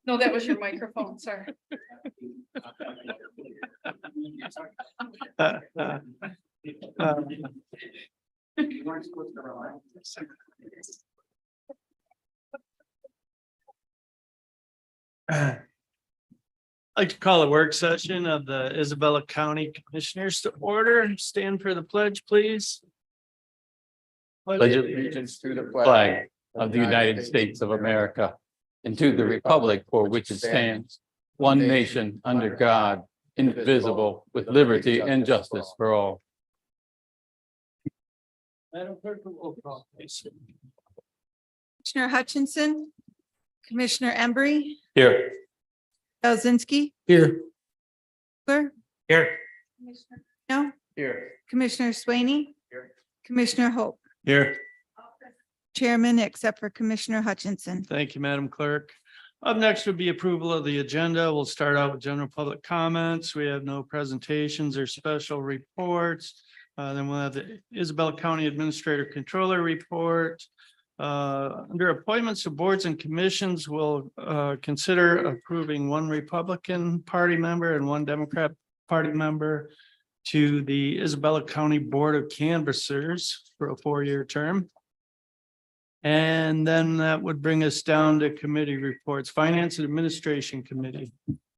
No, that was your microphone, sir. I'd like to call a work session of the Isabella County Commissioners to order. Stand for the pledge, please. Pledge allegiance to the flag of the United States of America and to the republic for which it stands, one nation under God, indivisible, with liberty and justice for all. Madam Clerk, roll call, please. Commissioner Hutchinson, Commissioner Embry, Here. Elzinski, Here. Clerk, Here. no, Here. Commissioner Swaney, Here. Commissioner Hope, Here. Chairman, except for Commissioner Hutchinson. Thank you, Madam Clerk. Up next would be approval of the agenda. We'll start out with general public comments. We have no presentations or special reports. Then we'll have the Isabella County Administrator Controller report. Under appointments to boards and commissions, we'll consider approving one Republican Party member and one Democrat Party member to the Isabella County Board of Canvassers for a 4-year term. And then that would bring us down to committee reports. Finance and Administration Committee.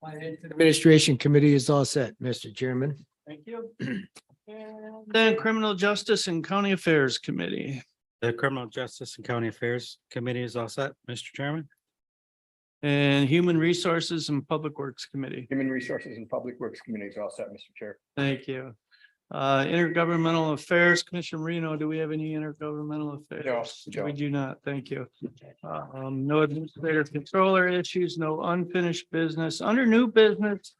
Administration Committee is all set, Mr. Chairman. Thank you. And then Criminal Justice and County Affairs Committee. The Criminal Justice and County Affairs Committee is all set, Mr. Chairman. And Human Resources and Public Works Committee. Human Resources and Public Works Committee is all set, Mr. Chair. Thank you. Intergovernmental Affairs, Commissioner Marino, do we have any intergovernmental affairs? No. We do not. Thank you. No administrator controller issues, no unfinished business. Under new business,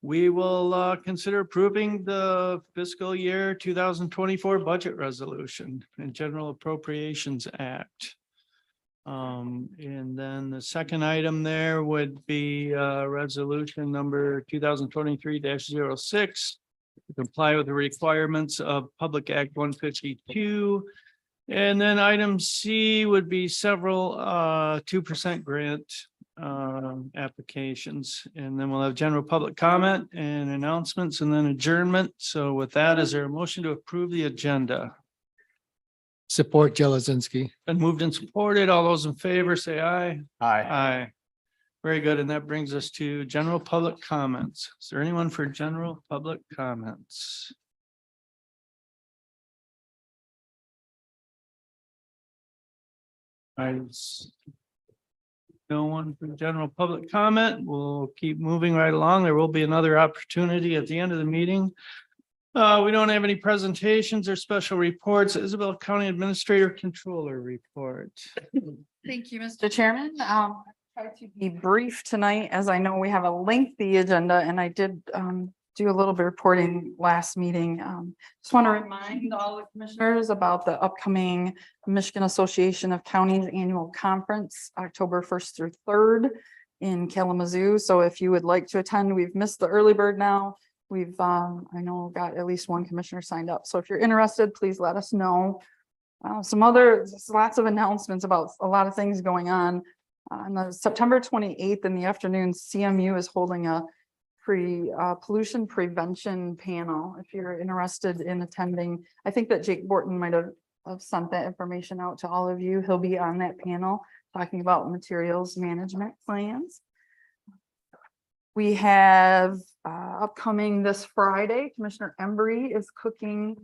we will consider approving the fiscal year 2024 budget resolution and General Appropriations Act. And then the second item there would be resolution number 2023-06 to comply with the requirements of Public Act 152. And then item C would be several 2% grant applications. And then we'll have general public comment and announcements and then adjournment. So with that, is there a motion to approve the agenda? Support Jelazinski. Been moved and supported. All those in favor say aye. Aye. Aye. Very good. And that brings us to general public comments. Is there anyone for general public comments? No one for general public comment. We'll keep moving right along. There will be another opportunity at the end of the meeting. We don't have any presentations or special reports. Isabella County Administrator Controller report. Thank you, Mr. Chairman. Try to be brief tonight, as I know we have a lengthy agenda, and I did do a little bit of reporting last meeting. Just want to remind all the commissioners about the upcoming Michigan Association of Counties Annual Conference, October 1st through 3rd in Kalamazoo. So if you would like to attend, we've missed the early bird now. We've, I know, got at least one commissioner signed up. So if you're interested, please let us know. Lots of announcements about a lot of things going on. On the September 28th in the afternoon, CMU is holding a pollution prevention panel. If you're interested in attending, I think that Jake Borton might have sent that information out to all of you. He'll be on that panel talking about materials management plans. We have upcoming this Friday, Commissioner Embry is cooking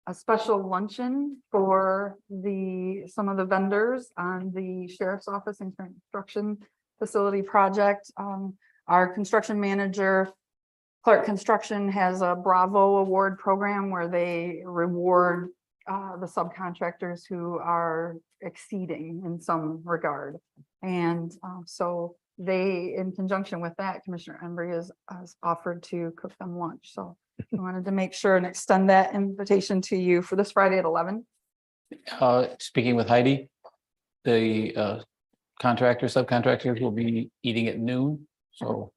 a special luncheon for some of the vendors on the Sheriff's Office and construction facility project. Our construction manager, Clark Construction, has a Bravo Award program where they reward the subcontractors who are exceeding in some regard. And so they, in conjunction with that, Commissioner Embry has offered to cook them lunch. So I wanted to make sure and extend that invitation to you for this Friday at 11. Speaking with Heidi, the subcontractors will be eating at noon. So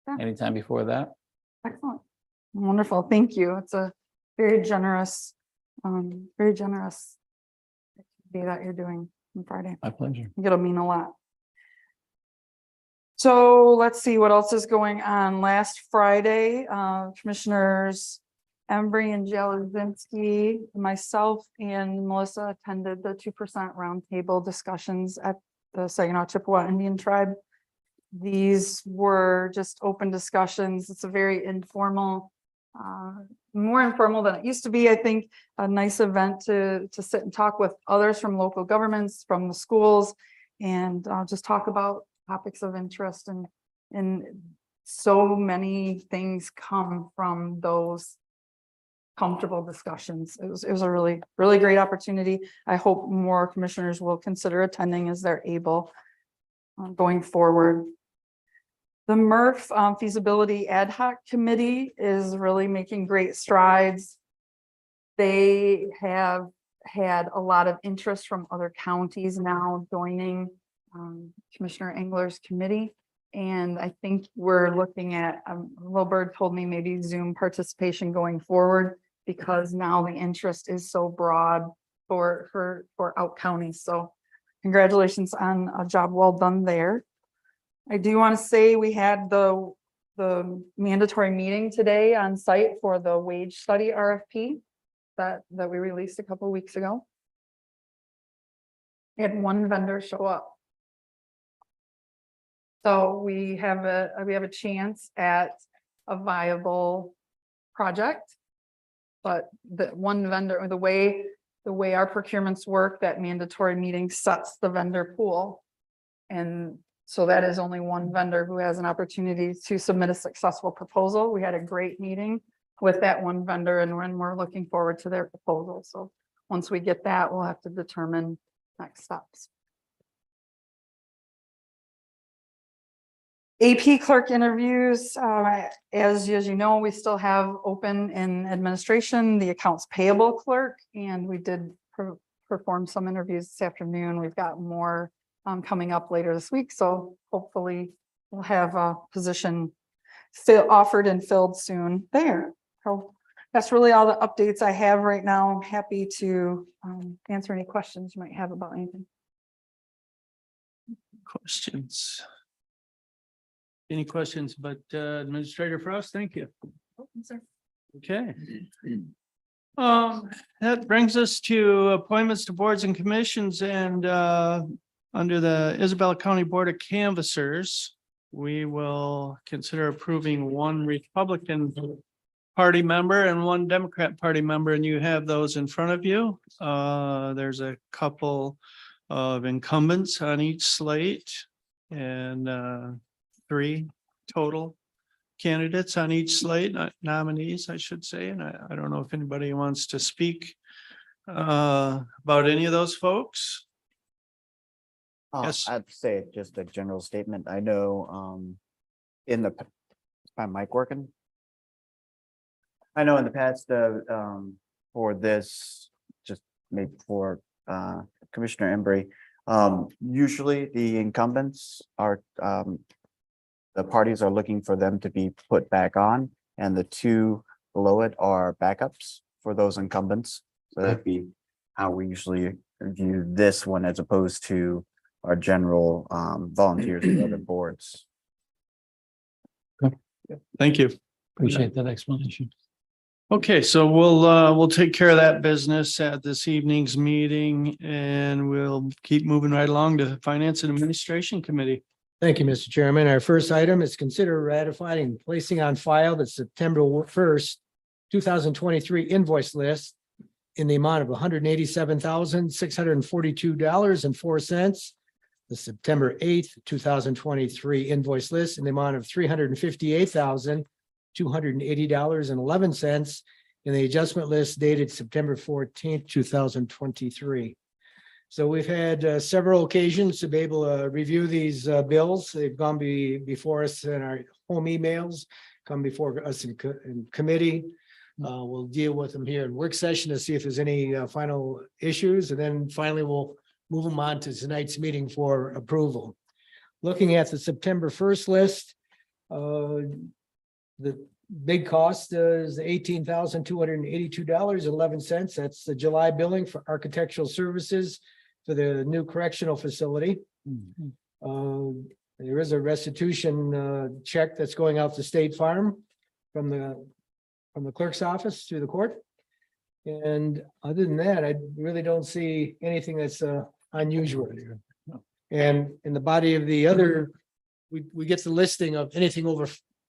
Yeah. anytime before that. Excellent. Wonderful. Thank you. It's a very generous activity that you're doing. on Friday. My pleasure. I think it'll mean a lot. So let's see what else is going on. Last Friday, Commissioners Embry and Jelizinski, myself and Melissa attended the 2% roundtable discussions at the Saginaw Chippewa Indian Tribe. These were just open discussions. It's a very informal, more informal than it used to be. I think a nice event to sit and talk with others from local governments, from the schools, and just talk about topics of interest, and so many things come from those comfortable discussions. It was a really great opportunity. I hope more commissioners will consider attending as they're able going forward. The MRF feasibility ad hoc committee is really making great strides. They have had a lot of interest from other counties now joining Commissioner Engler's committee. And I think we're looking at, Wilbur told me maybe Zoom participation going forward, because now the interest is so broad for out counties. So congratulations on a job well done there. I do want to say we had the mandatory meeting today on site for the wage study RFP that we released a couple of weeks ago. We had one vendor show up. So we have a chance at a viable project, but the one vendor, or the way our procurements work, that mandatory meeting sets the vendor pool. And so that is only one vendor who has an opportunity to submit a successful proposal. We had a great meeting with that one vendor, and we're looking forward to their proposal. So once we get that, we'll have to determine next steps. AP clerk interviews, as you know, we still have open in administration, the accounts payable clerk, and we did perform some interviews this afternoon. We've got more coming up later this week, so hopefully we'll have a position offered and filled soon there. So that's really all the updates I have right now. I'm happy to answer any questions you might have about anything. Questions? Any questions, but Administrator Frost, thank you. Okay. That brings us to appointments to boards and commissions, and under the Isabella County Board of Canvassers, we will consider approving one Republican Party member and one Democrat Party member, and you have those in front of you. There's a couple of incumbents on each slate, and 3 total candidates on each slate, nominees, I should say. And I don't know if anybody wants to speak about any of those folks. Yes. I'd say just a general statement. I know is my mic working? I know in the past for this, just maybe for Commissioner Embry, usually the incumbents are the parties are looking for them to be put back on, and the 2 below it are backups for those incumbents. So that'd be how we usually view this one, as opposed to our general volunteers for other boards. Thank you. Appreciate that explanation. Okay, so we'll take care of that business at this evening's meeting, and we'll keep moving right along to Finance and Administration Committee. Thank you, Mr. Chairman. Our first item is consider ratifying and placing on file the September 1st, 2023 invoice list in the amount of $187,642.04. The September 8th, 2023 invoice list in the amount of $358,280.11, and the adjustment list dated September 14th, 2023. So we've had several occasions to be able to review these bills. They've gone before us in our home emails, come before us in committee. We'll deal with them here in work session to see if there's any final issues, and then finally we'll move them on to tonight's meeting for approval. Looking at the September 1st list, the big cost is $18,282.11. That's the July billing for architectural services, for the new correctional facility. There is a restitution check that's going out to State Farm from the clerk's office to the court. And other than that, I really don't see anything that's unusual. And in the body of the other, we get the listing of anything over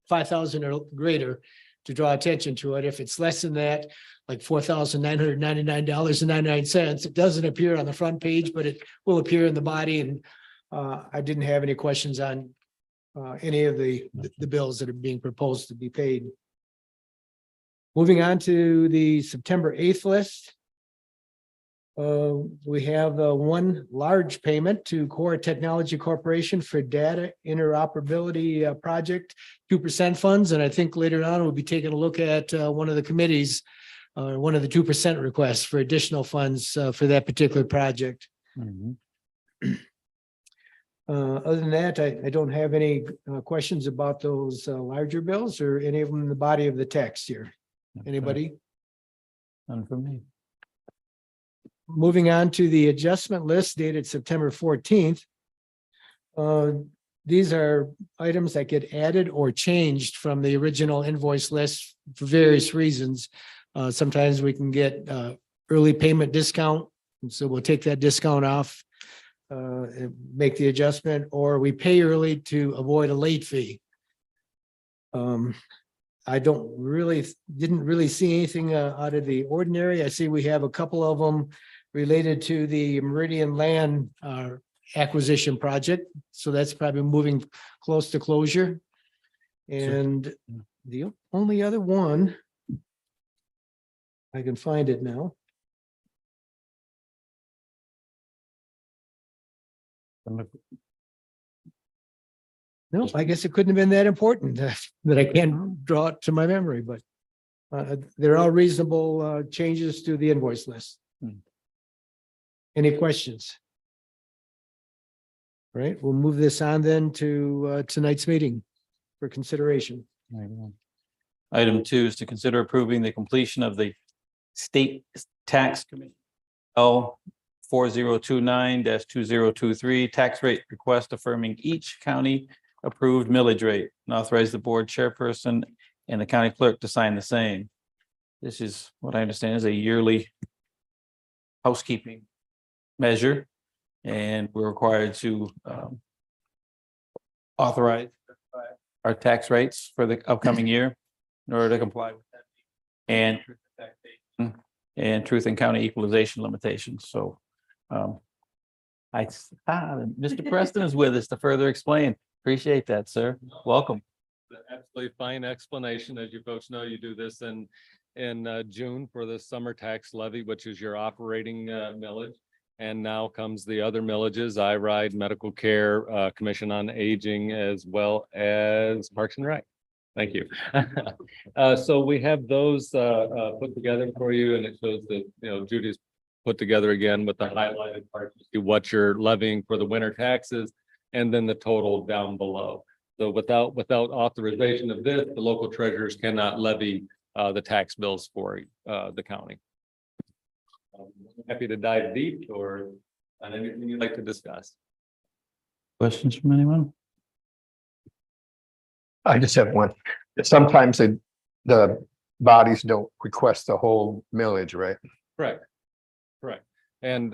5,000 or greater to draw attention to it. If it's less than that, like $4,999.99, it doesn't appear on the front page, but it will appear in the body. And I didn't have any questions on any of the bills that are being proposed to be paid. Moving on to the September 8th list. We have one large payment to Core Technology Corporation for data interoperability project, 2% funds. And I think later on we'll be taking a look at one of the committees, one of the 2% requests for additional funds for that particular project. Other than that, I don't have any questions about those larger bills or any of them in the body of the text here. Anybody? None for me. Moving on to the adjustment list dated September 14th. These are items that get added or changed from the original invoice list for various reasons. Sometimes we can get early payment discount, and so we'll take that discount off and make the adjustment, or we pay early to avoid a late fee. I didn't really see anything out of the ordinary. I see we have a couple of them related to the Meridian Land acquisition project. So that's probably moving close to closure. And the only other one, I can find it now. No, I guess it couldn't have been that important that I can't draw it to my memory, but they're all reasonable changes to the invoice list. Any questions? All right, we'll move this on then to tonight's meeting for consideration. Item 2 is to consider approving the completion of the State Tax Committee L4029-2023 tax rate request affirming each county approved millage rate and authorize the board chairperson and the county clerk to sign the same. This is what I understand is a yearly housekeeping measure, and we're required to authorize our tax rates for the upcoming year in order to comply with that and truth in county equalization limitations. So Mr. Preston is with us to further explain. Appreciate that, sir. Welcome. Absolutely fine explanation. As you folks know, you do this in June for the summer tax levy, which is your operating millage. And now comes the other millages, IRIDE, medical care, Commission on Aging, as well as Parks and Rec. Thank you. So we have those put together for you, and it shows that, Judy's put together again with the highlighted part to see what you're levying for the winter taxes, and then the total down below. So without authorization of this, the local treasurers cannot levy the tax bills for the county. Happy to dive deep or on anything you'd like to discuss. Questions from anyone? I just have one. Sometimes the bodies don't request the whole millage, right? Correct. And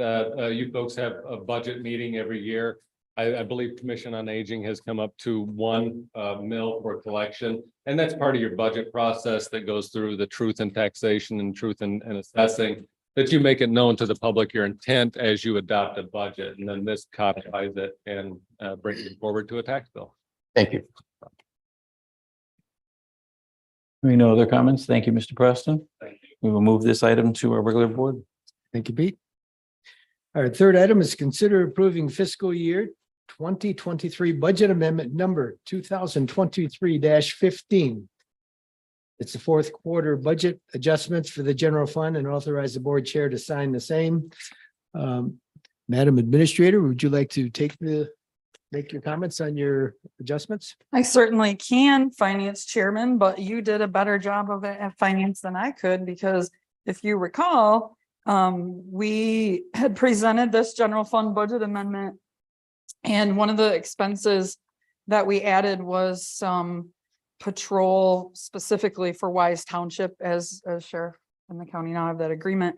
you folks have a budget meeting every year. I believe Commission on Aging has come up to 1 mill for collection. And that's part of your budget process that goes through the truth in taxation and truth in assessing, that you make it known to the public your intent as you adopt a budget. And then this codifies it and brings it forward to a tax bill. Thank you. No other comments? Thank you, Mr. Preston. Thank you. We will move this item to our regular board. Thank you, Pete. Our third item is consider approving fiscal year 2023 budget amendment number 2023-15. It's the fourth quarter budget adjustments for the general fund and authorize the board chair to sign the same. Madam Administrator, would you like to make your comments on your adjustments? I certainly can, Finance Chairman, but you did a better job of it at Finance than I could, because if you recall, We had presented this general fund budget amendment. And one of the expenses that we added was some patrol specifically for Wise Township as sheriff and the county now have that agreement.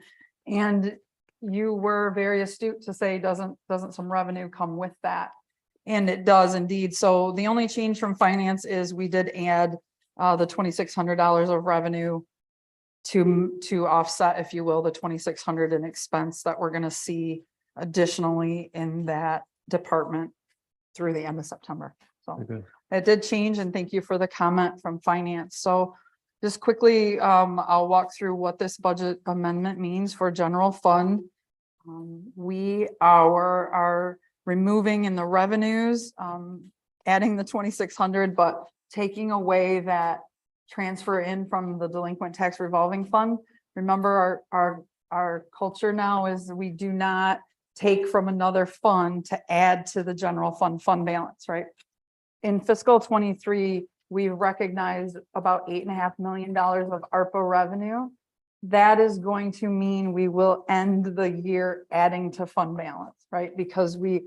And you were very astute to say, doesn't some revenue come with that? And it does indeed. So the only change from finance is we did add the $2,600 of revenue to offset, if you will, the 2,600 in expense that we're gonna see additionally in that department through the end of September. So it did change, and thank you for the comment from finance. So just quickly, I'll walk through what this budget amendment means for general fund. We are removing in the revenues, adding the 2,600, but taking away that transfer in from the delinquent tax revolving fund. Remember, our culture now is we do not take from another fund to add to the general fund balance, right? In fiscal 23, we recognized about $8.5 million of ARPA revenue. That is going to mean we will end the year adding to fund balance, right? Because we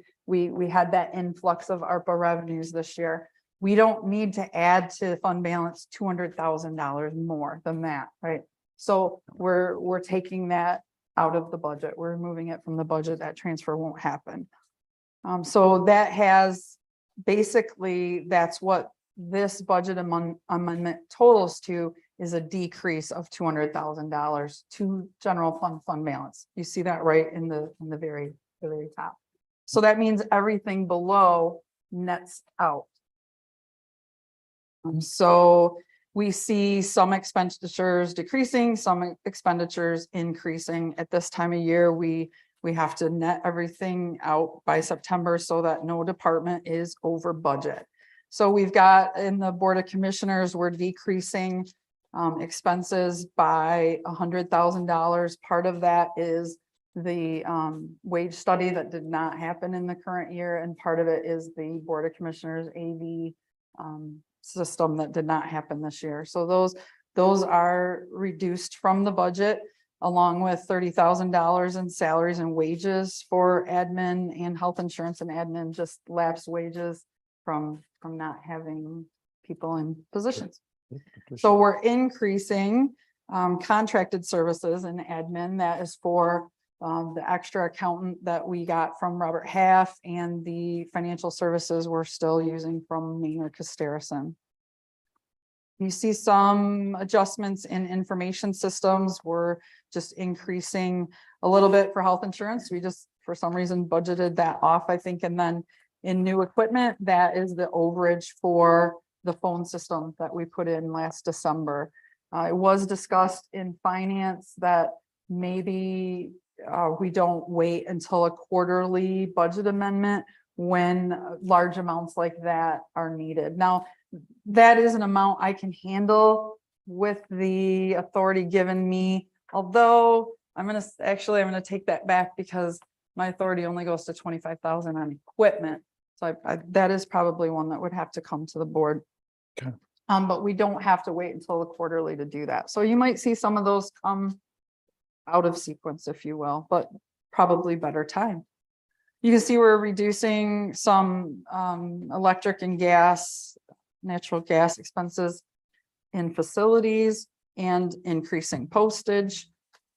had that influx of ARPA revenues this year. We don't need to add to fund balance $200,000 more than that, right? So we're taking that out of the budget. We're removing it from the budget. That transfer won't happen. So that has basically, that's what this budget amendment totals to, is a decrease of $200,000 to general fund balance. You see that right in the very top. So that means everything below nets out. So we see some expenditures decreasing, some expenditures increasing. At this time of year, we have to net everything out by September so that no department is over budget. So we've got in the Board of Commissioners, we're decreasing expenses by $100,000. Part of that is the wage study that did not happen in the current year, and part of it is the Board of Commissioners AV system that did not happen this year. So those are reduced from the budget, along with $30,000 in salaries and wages for admin and health insurance and admin, just lapsed wages from not having people in positions. So we're increasing contracted services and admin. That is for the extra accountant that we got from Robert Half, and the financial services we're still using from Maynard Casterison. You see some adjustments in information systems. We're just increasing a little bit for health insurance. We just, for some reason, budgeted that off, I think. And then in new equipment, that is the overage for the phone system that we put in last December. It was discussed in finance that maybe we don't wait until a quarterly budget amendment when large amounts like that are needed. Now, that is an amount I can handle with the authority given me, although I'm going to take that back, because my authority only goes to 25,000 on equipment. So that is probably one that would have to come to the board. Okay. But we don't have to wait until the quarterly to do that. So you might see some of those come out of sequence, if you will, but probably better time. You can see we're reducing some electric and gas, natural gas expenses in facilities, and increasing postage.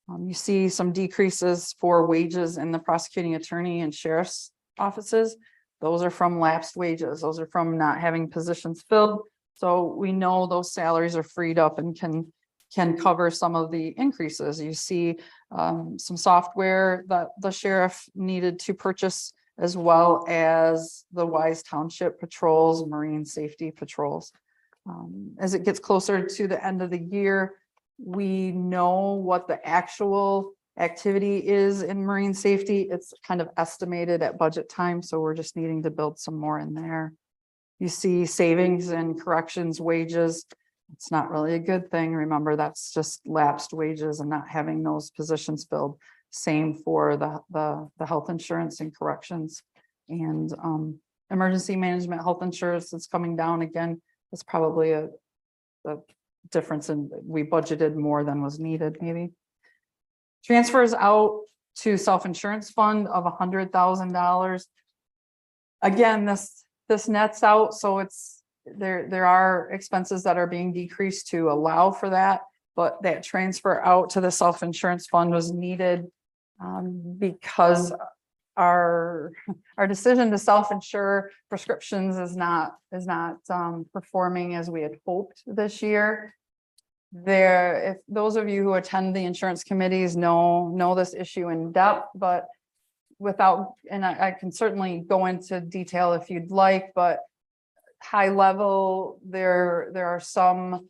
You see some decreases for wages in the prosecuting attorney and sheriff's offices. Those are from lapsed wages. Those are from not having positions filled. So we know those salaries are freed up and can cover some of the increases. You see some software that the sheriff needed to purchase, as well as the Wise Township patrols, marine safety patrols. As it gets closer to the end of the year, we know what the actual activity is in marine safety. It's kind of estimated at budget time, so we're just needing to build some more in there. You see savings in corrections wages. It's not really a good thing. Remember, that's just lapsed wages and not having those positions filled. Same for the health insurance and corrections, and emergency management health insurance is coming down again. It's probably a difference in, we budgeted more than was needed, maybe. transfers out to self-insurance fund of $100,000. Again, this nets out, so it's, there are expenses that are being decreased to allow for that. But that transfer out to the self-insurance fund was needed because our decision to self-insure prescriptions is not performing as we had hoped this year. If those of you who attend the insurance committees know this issue in depth, but without, and I can certainly go into detail if you'd like, but high level, there are some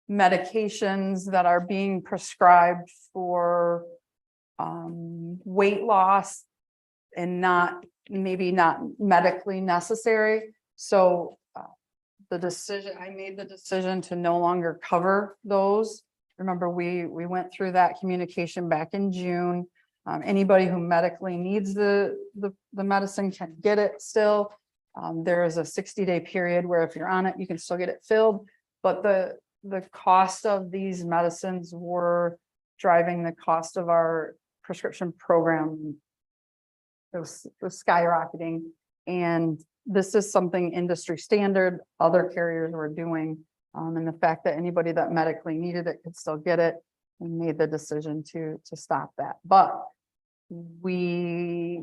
medications that are being prescribed for weight loss and maybe not medically necessary. So I made the decision to no longer cover those. Remember, we went through that communication back in June. Anybody who medically needs the medicine can get it still. There is a 60-day period where if you're on it, you can still get it filled. But the cost of these medicines were driving the cost of our prescription program. It was skyrocketing. And this is something industry standard other carriers were doing. And the fact that anybody that medically needed it could still get it, we made the decision to stop that. But we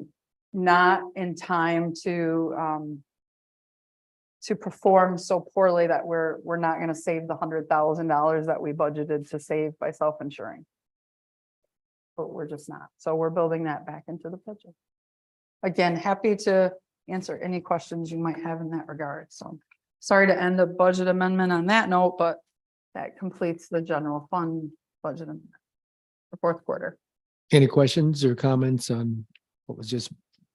not in time to perform so poorly that we're not going to save the $100,000 that we budgeted to save by self-insuring. But we're just not. So we're building that back into the budget. Again, happy to answer any questions you might have in that regard. So sorry to end a budget amendment on that note, but that completes the general fund budget amendment for fourth quarter. Any questions or comments on what was just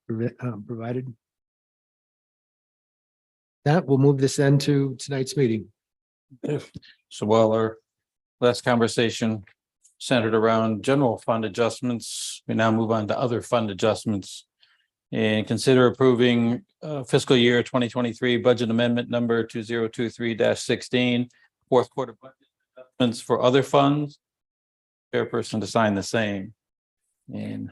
provided? That we'll move this then to tonight's meeting. So while our last conversation centered around general fund adjustments, we now move on to other fund adjustments and consider approving fiscal year 2023 budget amendment number 2023-16, fourth quarter budget adjustments for other funds. Chairperson to sign the same. And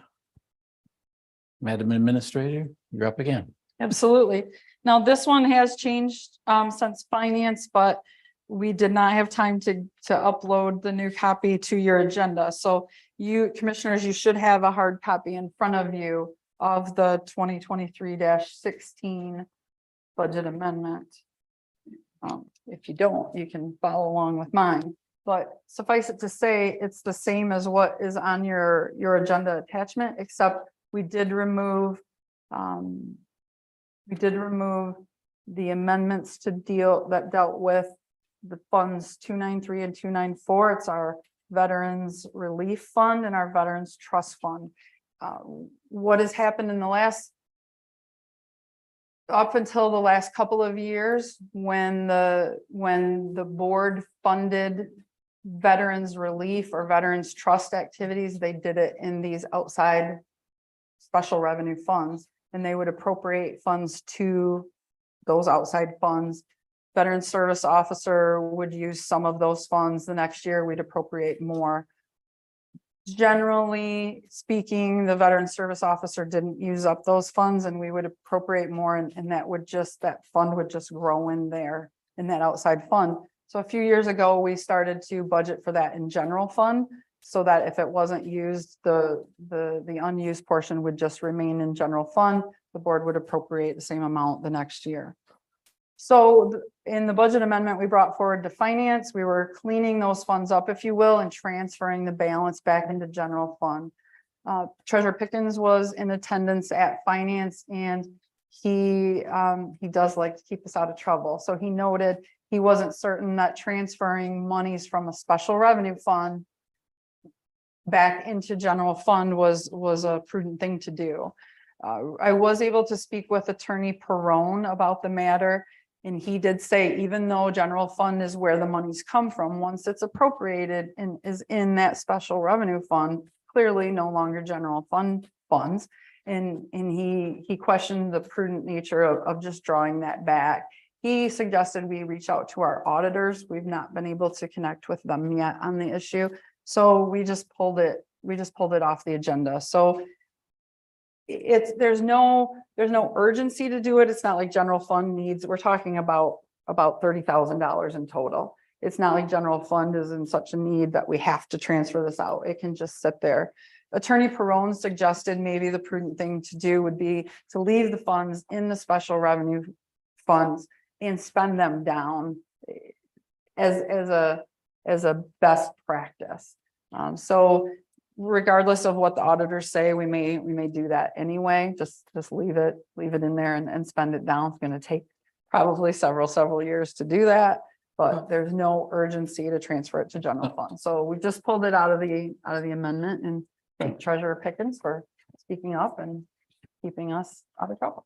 Madam Administrator, you're up again. Absolutely. Now, this one has changed since finance, but we did not have time to upload the new copy to your agenda. So you commissioners, you should have a hard copy in front of you of the 2023-16 budget amendment. If you don't, you can follow along with mine. But suffice it to say, it's the same as what is on your agenda attachment, except we did remove the amendments that dealt with the funds 293 and 294. It's our Veterans Relief Fund and our Veterans Trust Fund. What has happened in up until the last couple of years, when the board funded Veterans Relief or Veterans Trust activities, they did it in these outside special revenue funds, and they would appropriate funds to those outside funds. Veteran Service Officer would use some of those funds. The next year we'd appropriate more. Generally speaking, the Veteran Service Officer didn't use up those funds, and we would appropriate more, and that fund would just grow in there in that outside fund. So a few years ago, we started to budget for that in general fund, so that if it wasn't used, the unused portion would just remain in general fund. The board would appropriate the same amount the next year. So in the budget amendment we brought forward to finance, we were cleaning those funds up, if you will, and transferring the balance back into general fund. Treasurer Pickens was in attendance at finance, and he does like to keep us out of trouble. So he noted he wasn't certain that transferring monies from a special revenue fund back into general fund was a prudent thing to do. I was able to speak with Attorney Perrone about the matter, and he did say, even though general fund is where the monies come from, once it's appropriated and is in that special revenue fund, clearly no longer general fund funds. And he questioned the prudent nature of just drawing that back. He suggested we reach out to our auditors. We've not been able to connect with them yet on the issue. So we just pulled it pulled it off the agenda. So there's no urgency to do it. It's not like general fund needs, we're talking about $30,000 in total. It's not like general fund is in such a need that we have to transfer this out. It can just sit there. Attorney Perone suggested maybe the prudent thing to do would be to leave the funds in the special revenue funds and spend them down as a best practice. So regardless of what the auditors say, we may do that anyway. Just leave it in there and spend it down. It's going to take probably several years to do that, but there's no urgency to transfer it to general fund. So we just pulled it out of the amendment, and thank Treasurer Pickens for speaking up and keeping us out of trouble.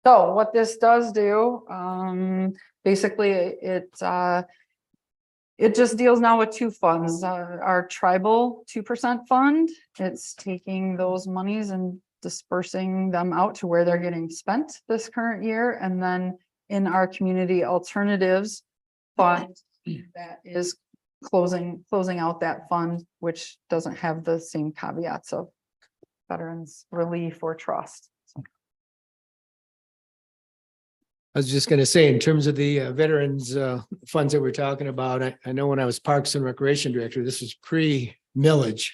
So what this does do, basically it just deals now with two funds, our tribal 2% fund. It's taking those monies and dispersing them out to where they're getting spent this current year. And then in our community alternatives fund, that is closing out that fund, which doesn't have the same caveats of veterans relief or trust. I was just gonna say, in terms of the veterans funds that we're talking about, I know when I was Parks and Recreation Director, this was pre-millage.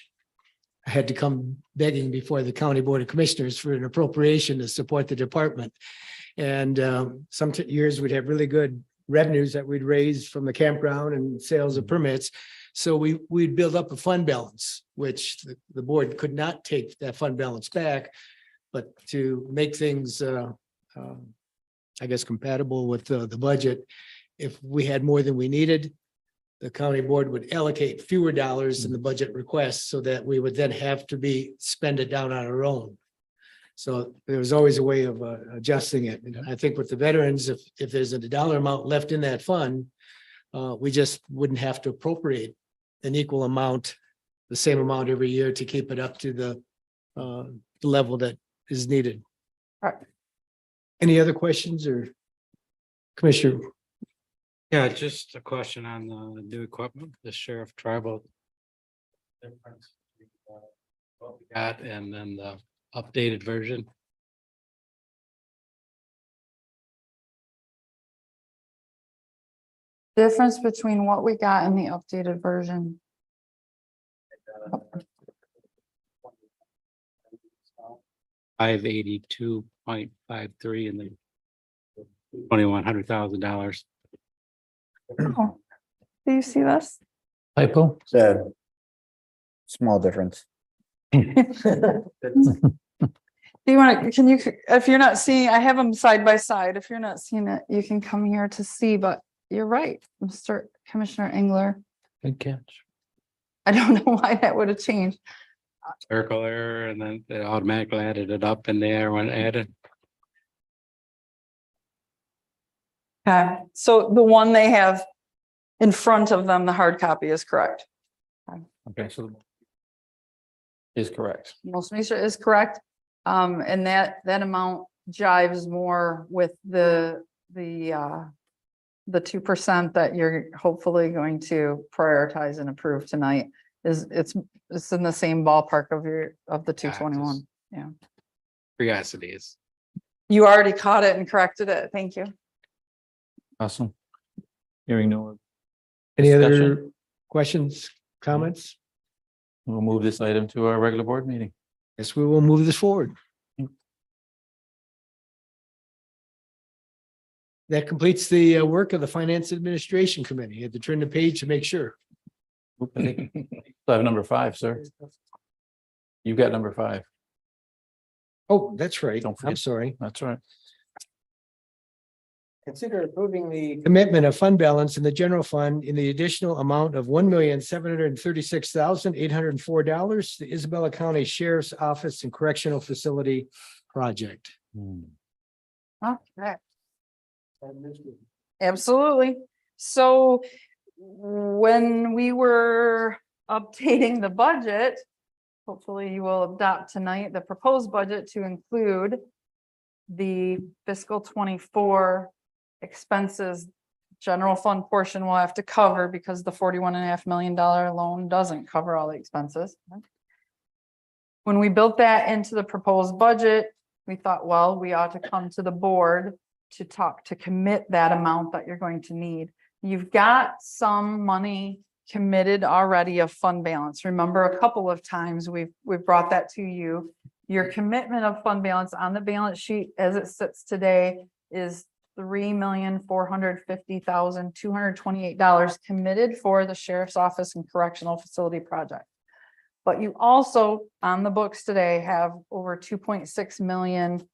I had to come begging before the County Board of Commissioners for an appropriation to support the department. And some years we'd have really good revenues that we'd raise from the campground and sales of permits. So we'd build up a fund balance, which the board could not take that fund balance back, but to make things I guess compatible with the budget. If we had more than we needed, the county board would allocate fewer dollars in the budget request so that we would then have to spend it down on our own. So there was always a way of adjusting it. And I think with the veterans, if there's a dollar amount left in that fund, we just wouldn't have to appropriate an equal amount, the same amount every year to keep it up to the level that is needed. All right. Any other questions or Commissioner? Yeah, just a question on the new equipment, the sheriff tribal. Difference between, what we got and then the updated version. Difference between what we got and the updated version. 582.53 and then $2,100,000. Oh, do you see this? Typo? It's a small difference. Do you want to, can you, if you're not seeing, I have them side by side. If you're not seeing it, you can come here to see, but you're right, Mr. Commissioner Engler. Good catch. I don't know why that would have changed. Circle error and then it automatically added it up in there when added. Okay, so the one they have in front of them, the hard copy is correct. Okay, so is correct. Most recent is correct. And that amount jives more with the 2% that you're hopefully going to prioritize and approve tonight. It's in the same ballpark of the 221. Yeah. Curiosity is. You already caught it and corrected it. Thank you. Awesome. Hearing no. Any other discussion, questions, comments? we'll move this item to our regular board meeting. Yes, we will move this forward. That completes the work of the Finance Administration Committee. You had to turn the page to make sure. Oop, I think- I have number 5, sir. You got number 5. Oh, that's right. Don't I'm forget. sorry. That's right. Consider approving the commitment of fund balance in the general fund in the additional amount of $1,736,804, the Isabella County Sheriff's Office and Correctional Facility project. Okay. Absolutely. So when we were updating the budget, hopefully you will adopt tonight the proposed budget to include the fiscal 24 expenses general fund portion will have to cover because the $41.5 million loan doesn't cover all the expenses. When we built that into the proposed budget, we thought, well, we ought to come to the board to commit that amount that you're going to need. You've got some money committed already of fund balance. Remember, a couple of times we've brought that to you. Your commitment of fund balance on the balance sheet as it sits today is $3,450,228 committed for the sheriff's office and correctional facility project. But you also, on the books today, have over 2.6 million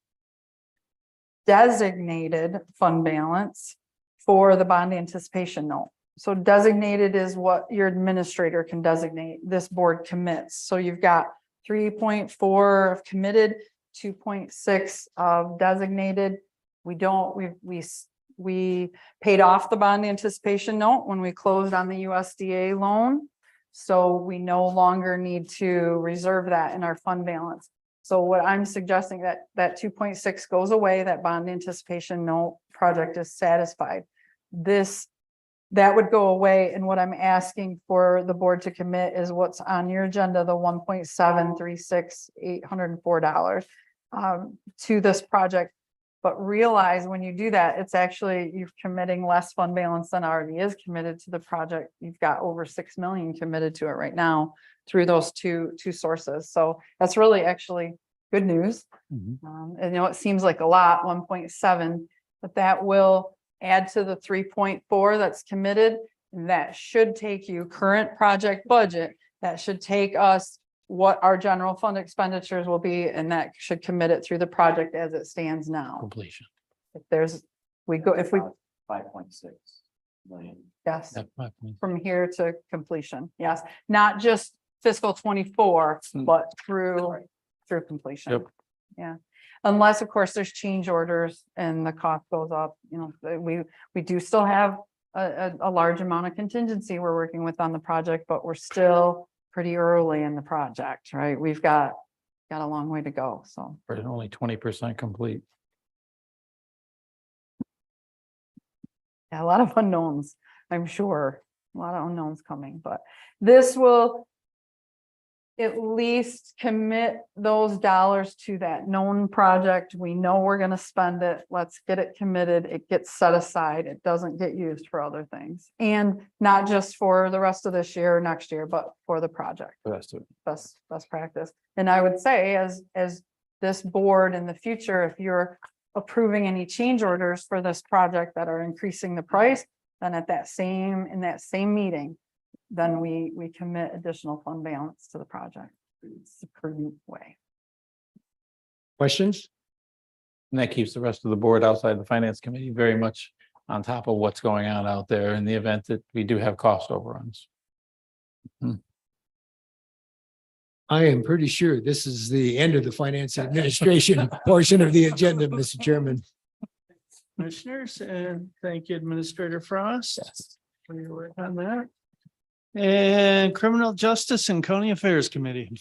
designated fund balance for the bond anticipation note. So designated is what your administrator can designate. This board commits. So you've got 3.4 of committed, 2.6 of designated. We paid off the bond anticipation note when we closed on the USDA loan. So we no longer need to reserve that in our fund balance. So what I'm suggesting that 2.6 goes away, that bond anticipation note project is satisfied. That would go away. And what I'm asking for the board to commit is what's on your agenda, the $1.736804 to this project. But realize when you do that, it's actually, you're committing less fund balance than already is committed to the project. You've got over 6 million committed to it right now through those two sources. So that's really actually good news. And it seems like a lot, 1.7, but that will add to the 3.4 that's committed. And that should take you current project budget. That should take us what our general fund expenditures will be, and that should commit it through the project as it stands now. Completion. If there's, we go, if we, 5.6 million. yes, Yep, 5 points. from here to completion, yes, not just fiscal 24, but through completion. Yep. Yeah, unless, of course, there's change orders and the cost goes up, we do still have a large amount of contingency we're working with on the project, but we're still pretty early in the project, right? We've got a long way to go, so. We're only 20% complete. Yeah, a lot of unknowns, I'm sure, a lot of unknowns coming, but this will at least commit those dollars to that known project. We know we're going to spend it. Let's get it committed. It gets set aside. It doesn't get used for other things, and not just for the rest of this year or next year, but for the project. Best practice. And I would say as this board in the future, if you're approving any change orders for this project that are increasing the price, then in that same meeting, then we commit additional fund balance to the project. It's the prudent way. Questions? And that keeps the rest of the board outside the finance committee very much on top of what's going on out there in the event that we do have cost overruns. I am pretty sure this is the end of the finance administration portion of the agenda, Mr. Chairman. Commissioners, and thank you, Administrator Frost. Yes. For your work on that. And Criminal Justice and County Affairs Committee.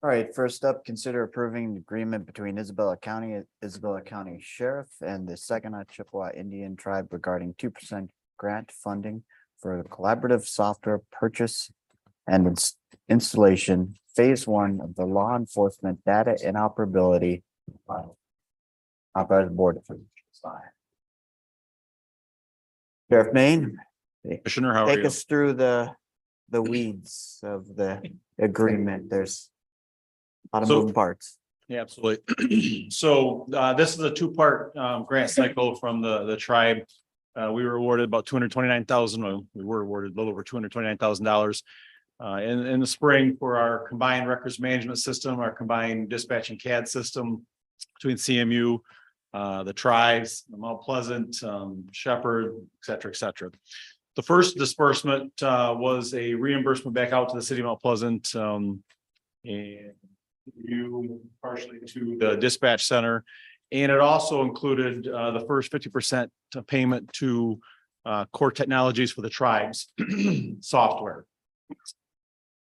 All right, first up, consider approving the agreement between Isabella County Sheriff and the Saginaw Chippewa Indian Tribe regarding 2% grant funding for the collaborative software purchase and installation, phase 1 of the law enforcement data interoperability. Authorized board. Sheriff Maine. Commissioner, how are Take you? us through the weeds of the agreement. There's a lot of moving parts. Yeah, absolutely. So this is a two-part grant cycle from the tribe. We were awarded about $229,000. We were awarded a little over $229,000 in the spring for our combined records management system, our combined dispatch and CAD system between CMU, the tribes, Mount Pleasant, Shepherd, et cetera, et cetera. The first disbursement was a reimbursement back out to the city of Mount Pleasant and you partially to the dispatch center. And it also included the first 50% payment to core technologies for the tribes software.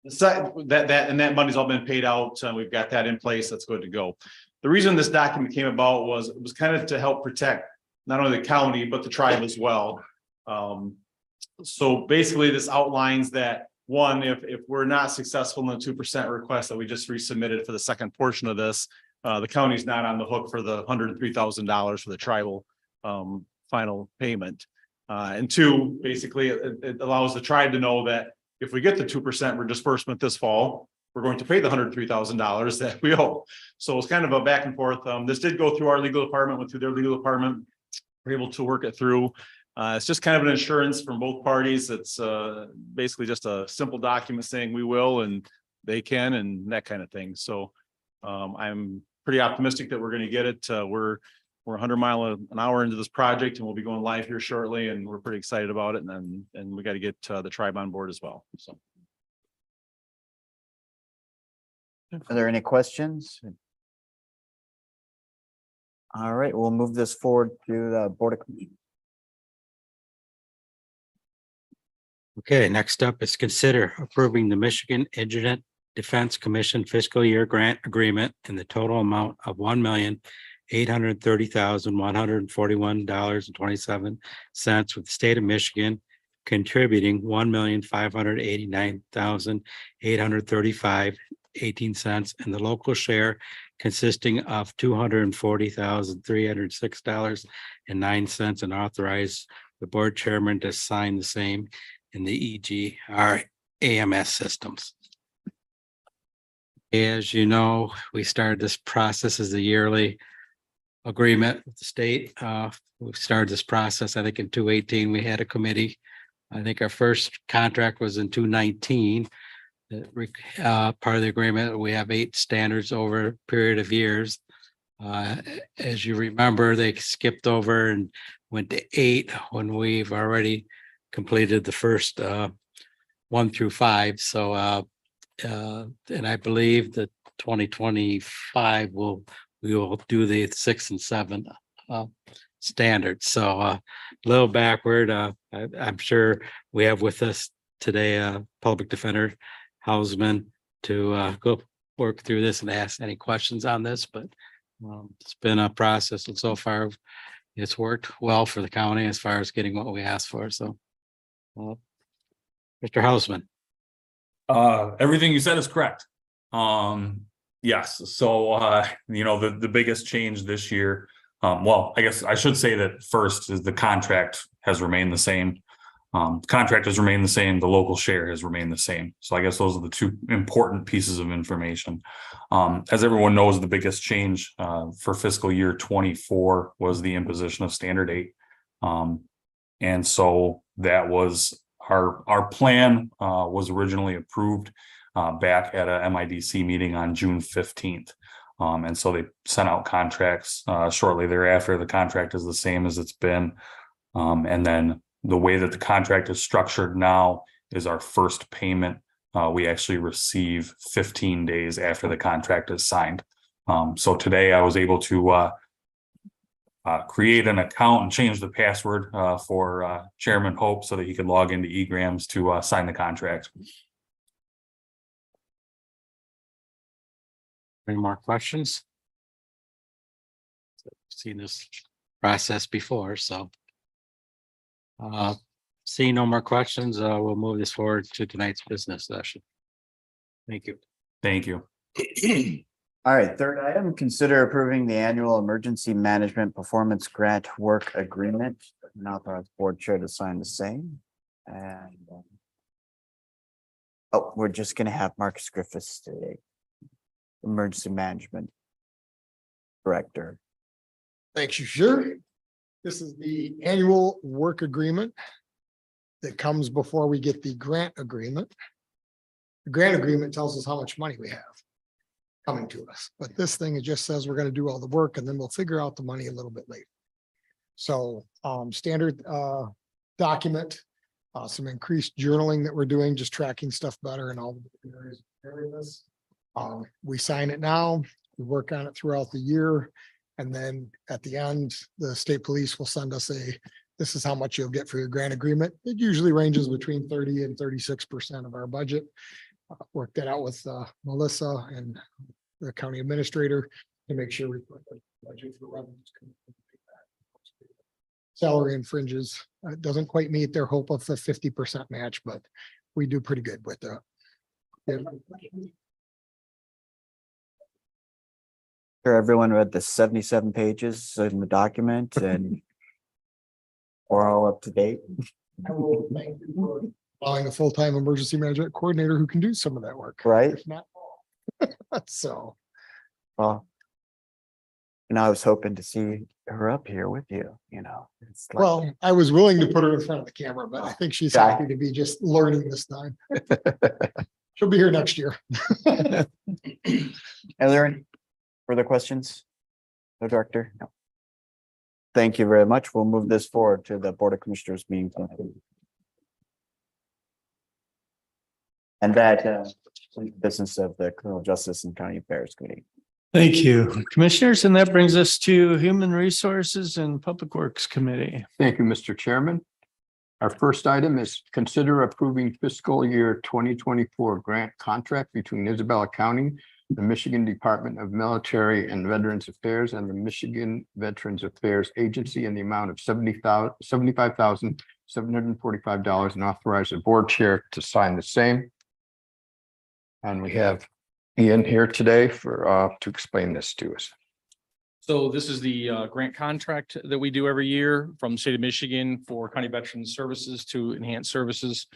That money's all been paid out. We've got that in place. That's good to go. The reason this document came about was it was kind of to help protect not only the county, but the tribe as well. So basically, this outlines that, one, if we're not successful in the 2% request that we just resubmitted for the second portion of this, the county's not on the hook for the $103,000 for the tribal final payment. And two, basically, it allows the tribe to know that if we get the 2% disbursement this fall, we're going to pay the $103,000 that we owe. So it's kind of a back and forth. This did go through our legal department, went through their legal department. We're able to work it through. It's just kind of an insurance from both parties. It's basically just a simple document saying we will and they can and that kind of thing. So I'm pretty optimistic that we're going to get it. We're 100 miles an hour into this project and we'll be going live here shortly, and we're pretty excited about it. And we got to get the tribe on board as well. So. Are there any questions? All right, we'll move this forward to the Board of Commissioners. Okay, next up is consider approving the Michigan Indigent Defense Commission fiscal year grant agreement in the total amount of $1,830,141.27 with the state of Michigan contributing $1,589,835.18 and the local share consisting of $240,306.09 and authorize the board chairman to sign the same in the EGR AMS systems. As you know, we started this process as a yearly agreement with the state. We started this process, I think in 2018, we had a committee. I think our first contract was in 2019. Part of the agreement, we have 8 standards over a period of years. As you remember, they skipped over and went to 8 when we've already completed the first 1 through 5. So and I believe that 2025 we will do the 6 and 7 standards. So a little backward. I'm sure we have with us today public defender Hausman to go work through this and ask any questions on this, but it's been a process and so far it's worked well for the county as far as getting what we asked for. So Mr. Hausman. Everything you said is correct. Yes, so the biggest change this year, well, I guess I should say that first is the contract has remained the same. Contract has remained the same, the local share has remained the same. So I guess those are the 2 important pieces of information. As everyone knows, the biggest change for fiscal year 24 was the imposition of standard 8. And so that was our plan was originally approved back at a MIDC meeting on June 15th. And so they sent out contracts shortly thereafter. The contract is the same as it's been. And then the way that the contract is structured now is our first payment. We actually receive 15 days after the contract is signed. So today I was able to create an account and change the password for Chairman Hope so that he could log into eGrams to sign the contract. Any more questions? Seen this process before, so. Seeing no more questions, we'll move this forward to tonight's business session. Thank you. Thank you. All right, third item, consider approving the annual emergency management performance grant work agreement. Now authorize board chair to sign the same. And oh, we're just gonna have Marcus Griffiths today. Emergency management director. Thanks, you sure? This is the annual work agreement that comes before we get the grant agreement. The grant agreement tells us how much money we have coming to us, but this thing, it just says we're going to do all the work and then we'll figure out the money a little bit later. So standard document, some increased journaling that we're doing, just tracking stuff better and all the areas. We sign it now, we work on it throughout the year. And then at the end, the state police will send us this is how much you'll get for your grant agreement. It usually ranges between 30 and 36% of our budget. Work that out with Melissa and the county administrator to make sure we put the budget for revenues. salary and fringes. It doesn't quite meet their hope of the 50% match, but we do pretty good with that. Yeah. Sure, everyone read the 77 pages in the document and we're all up to date. Allowing a full-time emergency management coordinator who can do some of that work. Right. If not all. So, Well, and I was hoping to see her up here with you, you know. It's like, well, I was willing to put her in front of the camera, but I think she's Yeah. happy to be just learning this time. She'll be here next year. are there any further questions? No, Director? No. Thank you very much. We'll move this forward to the Board of Commissioners meeting tonight. And that business of the Criminal Justice and County Affairs Committee. Thank you, Commissioners. And that brings us to Human Resources and Public Works Committee. Thank you, Mr. Chairman. Our first item is consider approving fiscal year 2024 grant contract between Isabella County, the Michigan Department of Military and Veterans Affairs, and the Michigan Veterans Affairs Agency in the amount of $75,745 and authorize the board chair to sign the same. And we have Ian here today for to explain this to us. So this is the grant contract that we do every year from the state of Michigan for county veteran services to enhance services.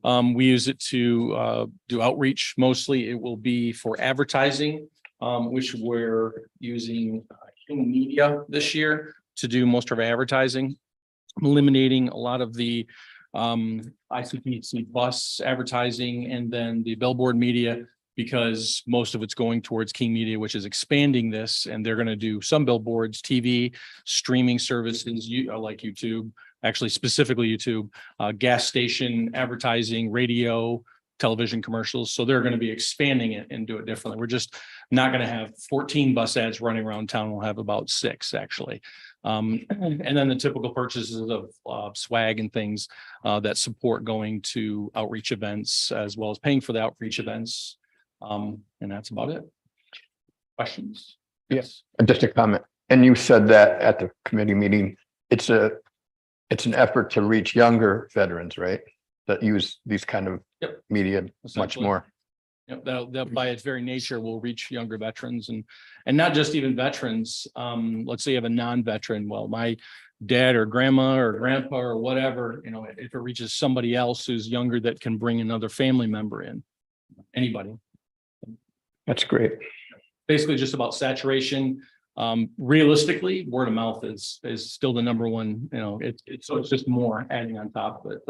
We use it to do outreach. Mostly it will be for advertising, which we're using human media this year to do most of our advertising, eliminating a lot of the ICPC bus advertising and then the billboard media, because most of it's going towards King Media, which is expanding this, and they're going to do some billboards, TV, streaming services, like YouTube, actually specifically YouTube, gas station advertising, radio, television commercials. So they're going to be expanding it and do it differently. We're just not going to have 14 bus ads running around town. We'll have about 6 actually. And then the typical purchases of swag and things that support going to outreach events as well as paying for the outreach events. And that's about it. Questions? Yes. Just a comment. And you said that at the committee meeting, it's an effort to reach younger veterans, right? That use these kind of Yep. media much Essentially. more. Yep, that by its very nature will reach younger veterans and not just even veterans. Let's say you have a non-veteran. Well, my dad or grandma or grandpa or whatever, you know, if it reaches somebody else who's younger that can bring another family member in, anybody. That's great. Basically just about saturation. Realistically, word of mouth is still the number one, you know, so it's just more adding on top of it.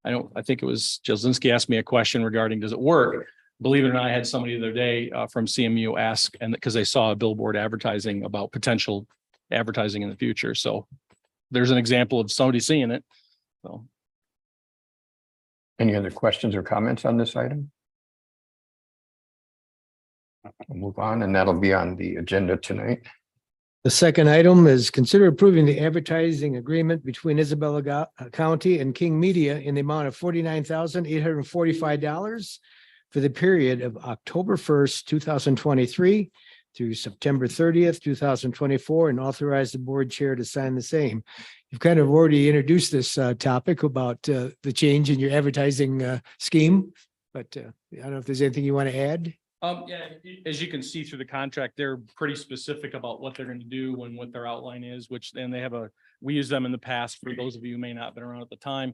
I think it was Jasinski asked me a question regarding, does it work? Believe it or not, I had somebody the other day from CMU ask, and because they saw a billboard advertising about potential advertising in the future. So there's an example of somebody seeing it. So. Any other questions or comments on this item? We'll move on, and that'll be on the agenda tonight. The second item is consider approving the advertising agreement between Isabella County and King Media in the amount of $49,845 for the period of October 1st, 2023 through September 30th, 2024, and authorize the board chair to sign the same. You've kind of already introduced this topic about the change in your advertising scheme, but I don't know if there's anything you want to add. Yeah, as you can see through the contract, they're pretty specific about what they're going to do and what their outline is, which then they have we use them in the past for those of you who may not have been around at the time.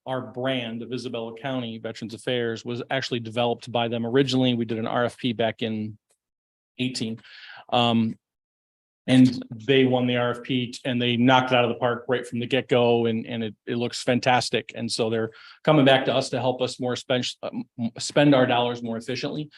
Our brand of Isabella County Veterans Affairs was actually developed by them originally. We did an RFP back in 18. And they won the RFP and they knocked it out of the park right from the get-go, and it looks fantastic. And so they're coming back to us to help us spend our dollars more efficiently.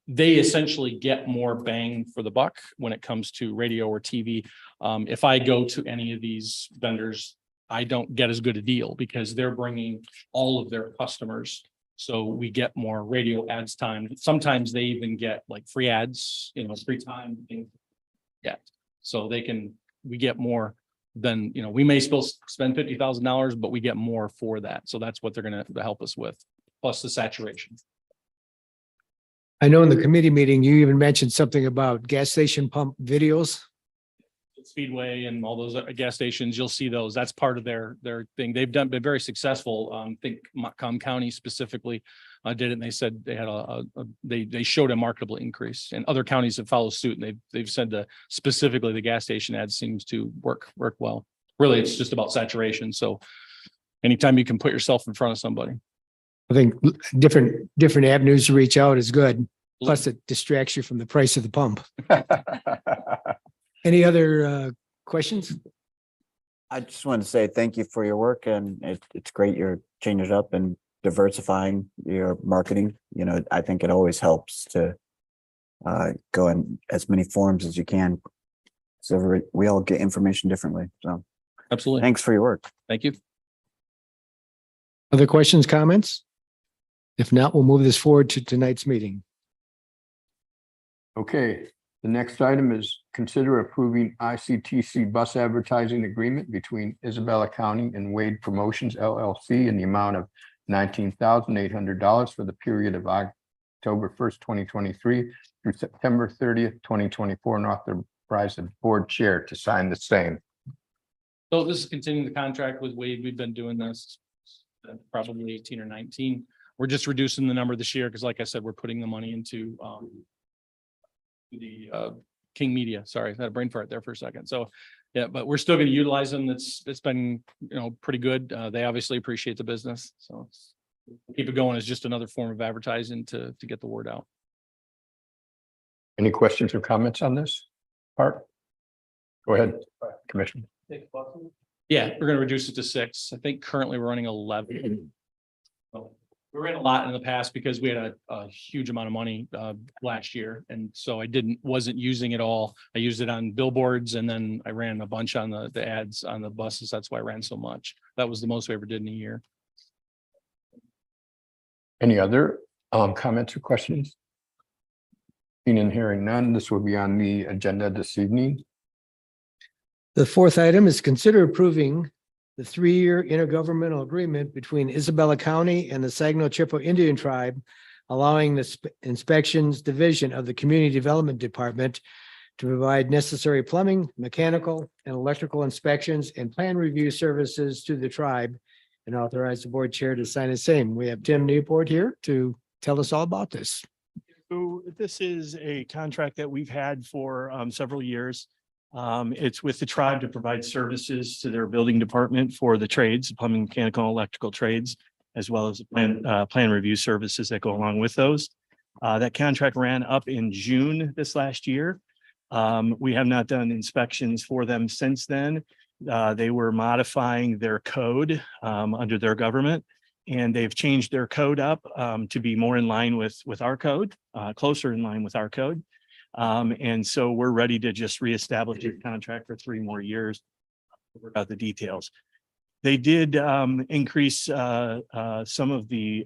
They essentially get more bang for the buck when it comes to radio or TV. If I go to any of these vendors, I don't get as good a deal because they're bringing all of their customers. So we get more radio ads time. Sometimes they even get like free ads, you know, free time. Yeah, so we get more than, you know, we may still spend $50,000, but we get more for that. So that's what they're going to help us with, plus the saturation. I know in the committee meeting, you even mentioned something about gas station pump videos. Speedway and all those gas stations, you'll see those. That's part of their thing. They've been very successful. I think Macomb County specifically did it. And they said they had they showed a marketable increase, and other counties have followed suit. And they've said that specifically the gas station ad seems to work well. Really, it's just about saturation. So anytime you can put yourself in front of somebody. I think different avenues to reach out is good. Plus it distracts you from the price of the pump. Any other questions? I just wanted to say thank you for your work, and it's great you're changing it up and diversifying your marketing. You know, I think it always helps to go in as many forms as you can. So we all get information differently. So Absolutely. thanks for your work. Thank you. Other questions, comments? If not, we'll move this forward to tonight's meeting. Okay, the next item is consider approving ICTC bus advertising agreement between Isabella County and Wade Promotions LLC in the amount of $19,800 for the period of October 1st, 2023 through September 30th, 2024, and authorize the board chair to sign the same. So this is continuing the contract with Wade. We've been doing this probably 18 or 19. We're just reducing the number this year because, like I said, we're putting the money into the King Media. Sorry, I had a brain fart there for a second. So yeah, but we're still going to utilize them. It's been, you know, pretty good. They obviously appreciate the business. So keep it going as just another form of advertising to get the word out. Any questions or comments on this part? Go ahead, Commissioner. Yeah, we're going to reduce it to 6. I think currently we're running 11. So we ran a lot in the past because we had a huge amount of money last year. And so I wasn't using it all. I used it on billboards, and then I ran a bunch on the ads on the buses. That's why I ran so much. That was the most we ever did in a year. Any other comments or questions? Seeing and hearing none, this will be on the agenda this evening. The fourth item is consider approving the 3-year intergovernmental agreement between Isabella County and the Saginaw-Chippewa Indian Tribe, allowing the Inspections Division of the Community Development Department to provide necessary plumbing, mechanical, and electrical inspections and plan review services to the tribe, and authorize the board chair to sign the same. We have Tim Newport here to tell us all about this. So this is a contract that we've had for several years. It's with the tribe to provide services to their building department for the trades, plumbing, mechanical, and electrical trades, as well as plan review services that go along with those. That contract ran up in June this last year. We have not done inspections for them since then. They were modifying their code under their government, and they've changed their code up to be more in line with our code, closer in line with our code. And so we're ready to just reestablish your contract for 3 more years. Work out the details. They did increase some of the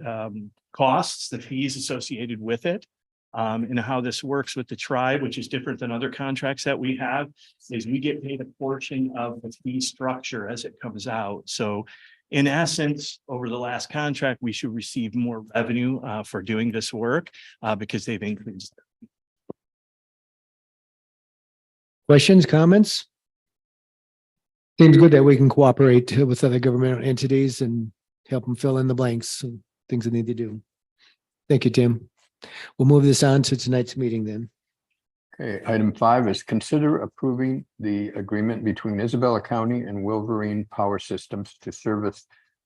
costs, the fees associated with it. And how this works with the tribe, which is different than other contracts that we have, is we get paid a portion of the fee structure as it comes out. So in essence, over the last contract, we should receive more revenue for doing this work because they've increased. Questions, comments? Seems good that we can cooperate with other governmental entities and help them fill in the blanks and things they need to do. Thank you, Tim. We'll move this on to tonight's meeting then. Okay, item 5 is consider approving the agreement between Isabella County and Wolverine Power Systems to service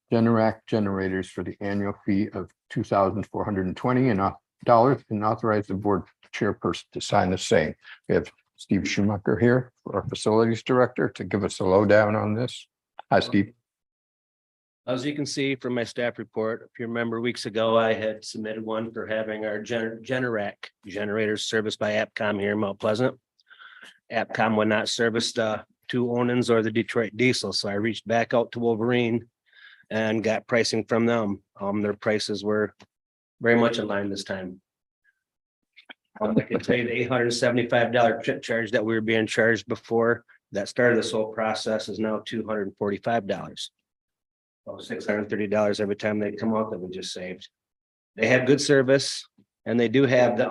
Generac generators for the annual fee of $2,420 and authorize the board chairperson to sign the same. We have Steve Schumacher here, our facilities director, to give us a lowdown on this. Hi, Steve. As you can see from my staff report, if you remember weeks ago, I had submitted one for having our Generac generators serviced by AppCom here in Mount Pleasant. AppCom would not service the 2 Onins or the Detroit Diesel, so I reached back out to Wolverine and got pricing from them. Their prices were very much in line this time. I can tell you the $875 trip charge that we were being charged before that started this whole process is now $245. $630 every time they come out that we just saved. They have good service, and they do have the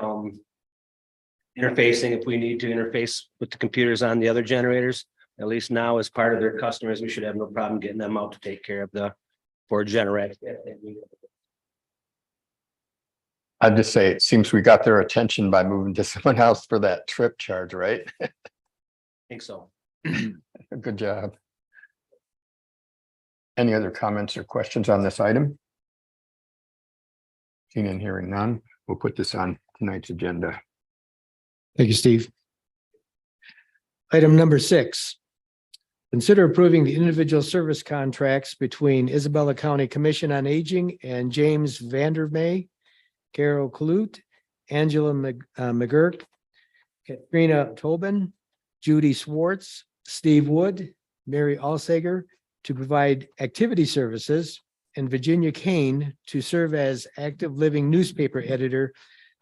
interfacing if we need to interface with the computers on the other generators. At least now, as part of their customers, we should have no problem getting them out to take care of for Generac. I'd just say it seems we got their attention by moving to someone else for that trip charge, right? Think so. Good job. Any other comments or questions on this item? Seeing and hearing none, we'll put this on tonight's agenda. Thank you, Steve. Item number 6. Consider approving the individual service contracts between Isabella County Commission on Aging and James Vandermeer, Carol Clute, Angela McGurk, Katrina Tobin, Judy Swartz, Steve Wood, Mary Alsager to provide activity services, and Virginia Kane to serve as active living newspaper editor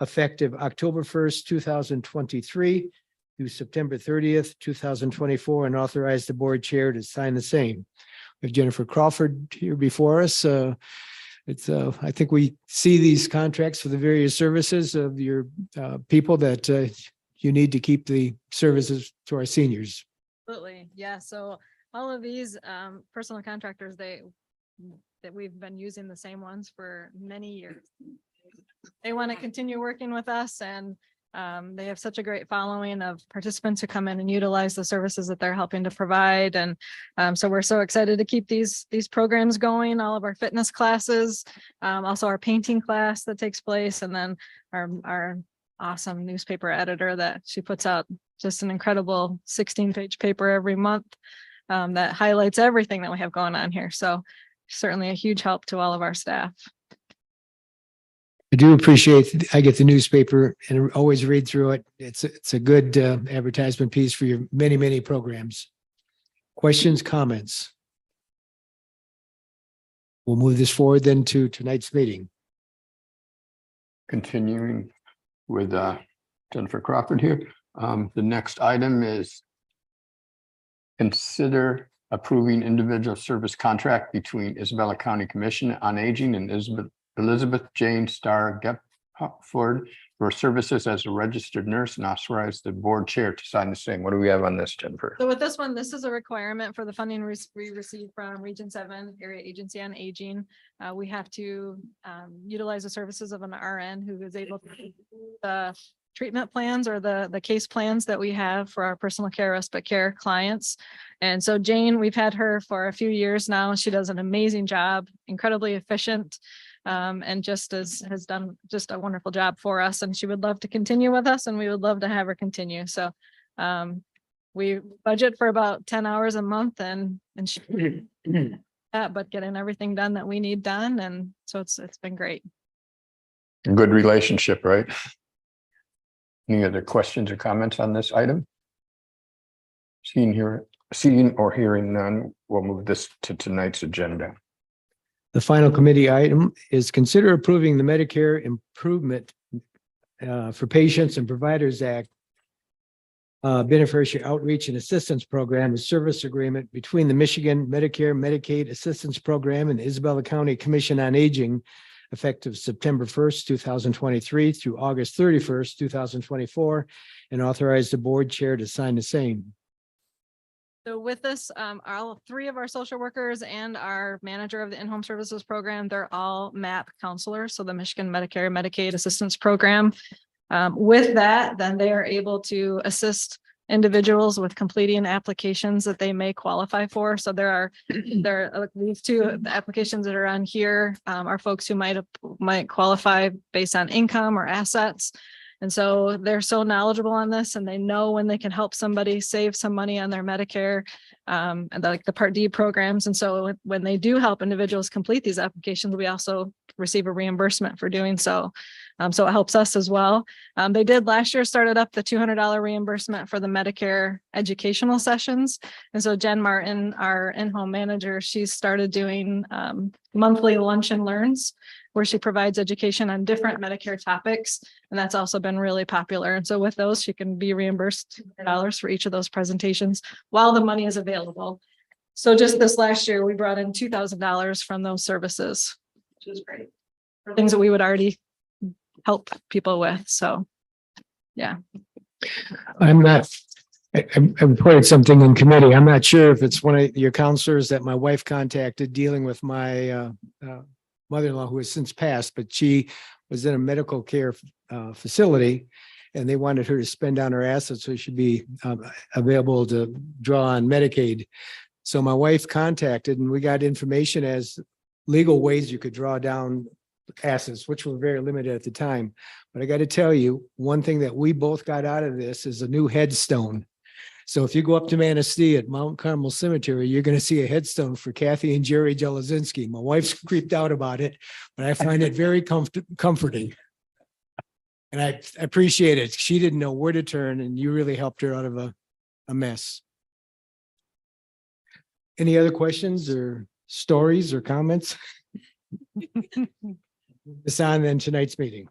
effective October 1st, 2023 through September 30th, 2024, and authorize the board chair to sign the same. We have Jennifer Crawford here before us. I think we see these contracts for the various services of your people that you need to keep the services to our seniors. Absolutely. Yeah. So all of these personal contractors, that we've been using the same ones for many years. They want to continue working with us, and they have such a great following of participants who come in and utilize the services that they're helping to provide. And so we're so excited to keep these programs going, all of our fitness classes, also our painting class that takes place, and then our awesome newspaper editor that she puts out just an incredible 16-page paper every month that highlights everything that we have going on here. So certainly a huge help to all of our staff. I do appreciate, I get the newspaper and always read through it. It's a good advertisement piece for your many, many programs. Questions, comments? We'll move this forward then to tonight's meeting. Continuing with Jennifer Crawford here. The next item is consider approving individual service contract between Isabella County Commission on Aging and Elizabeth Jane Starr Gepford for services as a registered nurse, and authorize the board chair to sign the same. What do we have on this, Jennifer? So with this one, this is a requirement for the funding we receive from Region 7 Area Agency on Aging. We have to utilize the services of an RN who is able to do the treatment plans or the case plans that we have for our personal care, respite care clients. And so Jane, we've had her for a few years now. She does an amazing job, incredibly efficient, and has done just a wonderful job for us. And she would love to continue with us, and we would love to have her continue. So we budget for about 10 hours a month, and she but getting everything done that we need done. And so it's been great. Good relationship, right? Any other questions or comments on this item? Seeing or hearing none, we'll move this to tonight's agenda. The final committee item is consider approving the Medicare Improvement for Patients and Providers Act Beneficiary Outreach and Assistance Program, a service agreement between the Michigan Medicare Medicaid Assistance Program and the Isabella County Commission on Aging, effective September 1st, 2023 through August 31st, 2024, and authorize the board chair to sign the same. So with this, all 3 of our social workers and our manager of the in-home services program, they're all MAP counselors. So the Michigan Medicare Medicaid Assistance Program. With that, then they are able to assist individuals with completing applications that they may qualify for. So there are these 2 applications that are on here are folks who might qualify based on income or assets. And so they're so knowledgeable on this, and they know when they can help somebody save some money on their Medicare and like the Part D programs. And so when they do help individuals complete these applications, we also receive a reimbursement for doing so. So it helps us as well. They did last year started up the $200 reimbursement for the Medicare educational sessions. And so Jen Martin, our in-home manager, she's started doing monthly lunch and learns, where she provides education on different Medicare topics. And that's also been really popular. And so with those, she can be reimbursed $200 for each of those presentations while the money is available. So just this last year, we brought in $2,000 from those services, which is great. For things that we would already help people with. So, yeah. I'm not I reported something in committee. I'm not sure if it's one of your counselors that my wife contacted dealing with my mother-in-law who has since passed, but she was in a medical care facility and they wanted her to spend down her assets so she should be available to draw on Medicaid. So my wife contacted and we got information as legal ways you could draw down assets, which were very limited at the time. But I got to tell you, one thing that we both got out of this is a new headstone. So if you go up to Manistee at Mount Carmel Cemetery, you're going to see a headstone for Kathy and Jerry Jelazinski. My wife's creeped out about it, but I find it very comforting. And I appreciate it. She didn't know where to turn and you really helped her out of a mess. Any other questions or stories or comments? It's on then tonight's meeting.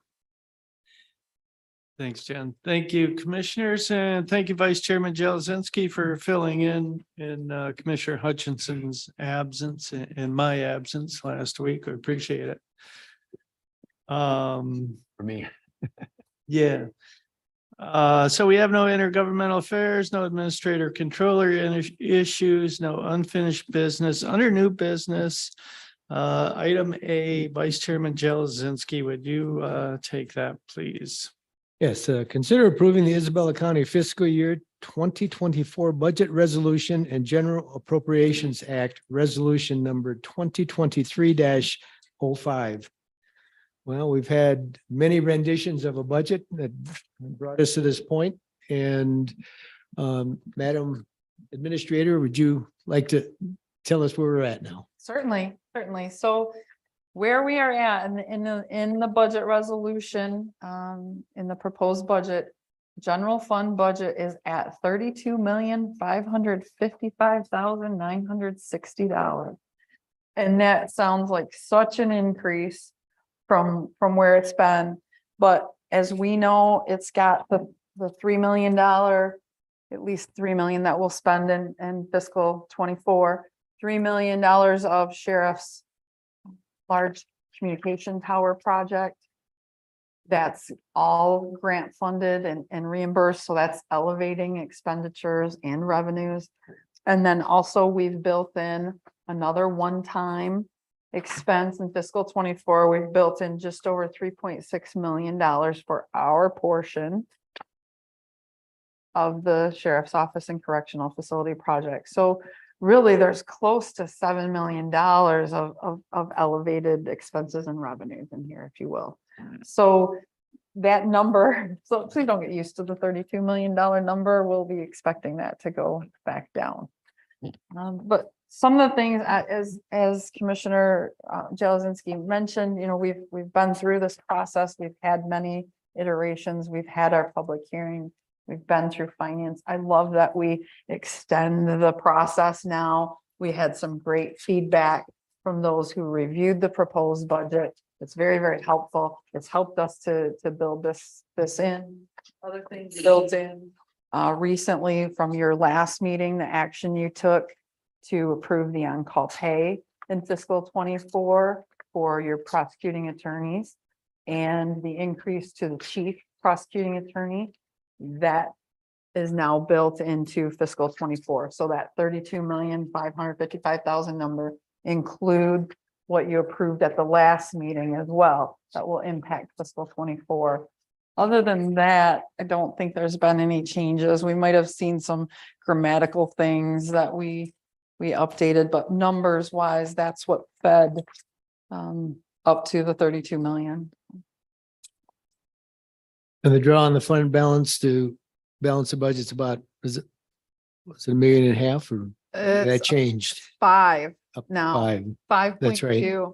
Thanks, Jen. Thank you, commissioners, and thank you, Vice Chairman Jelazinski, for filling in Commissioner Hutchinson's absence and my absence last week. I appreciate it. For me. Yeah. So we have no intergovernmental affairs, no administrator controller issues, no unfinished business. Under new business, item A, Vice Chairman Jelazinski, would you take that, please? Yes, consider approving the Isabella County fiscal year 2024 budget resolution and General Appropriations Act resolution number 2023-05. Well, we've had many renditions of a budget that brought us to this point. And Madam Administrator, would you like to tell us where we're at now? Certainly. So where we are at in the budget resolution, in the proposed budget, general fund budget is at $32,555,960. And that sounds like such an increase from where it's been. But as we know, it's got the $3 million, at least $3 million that we'll spend in fiscal 24, $3 million of sheriff's large communication tower project. That's all grant funded and reimbursed. So that's elevating expenditures and revenues. And then also we've built in another one-time expense in fiscal 24. We've built in just over $3.6 million for our portion of the sheriff's office and correctional facility project. So really, there's close to $7 million of elevated expenses and revenues in here, if you will. So that number, so please don't get used to the $32 million number. We'll be expecting that to go back down. But some of the things, as Commissioner Jelazinski mentioned, we've been through this process. We've had many iterations. We've had our public hearing. We've been through finance. I love that we extend the process now. We had some great feedback from those who reviewed the proposed budget. It's very, very helpful. It's helped us to build this in. Other things built in recently from your last meeting, the action you took to approve the on-call pay in fiscal 24 for your prosecuting attorneys and the increase to the chief prosecuting attorney. That is now built into fiscal 24. So that $32,555,000 number include what you approved at the last meeting as well. That will impact fiscal 24. Other than that, I don't think there's been any changes. We might have seen some grammatical things that we updated, but numbers wise, that's what fed up to the 32 million. And the draw on the fund balance to balance the budget's about, was it $1.5 million or that changed? 5 Up now. 5. That's right. 5.2.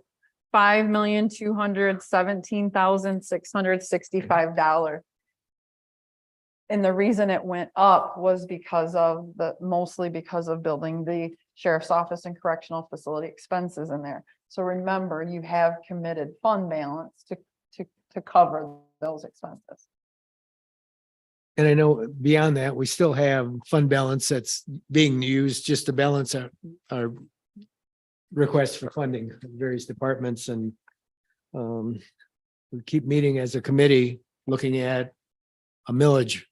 $5,217,665. And the reason it went up was mostly because of building the sheriff's office and correctional facility expenses in there. So remember, you have committed fund balance to cover those expenses. And I know beyond that, we still have fund balance that's being used just to balance our requests for funding in various departments. And we keep meeting as a committee, looking at a millage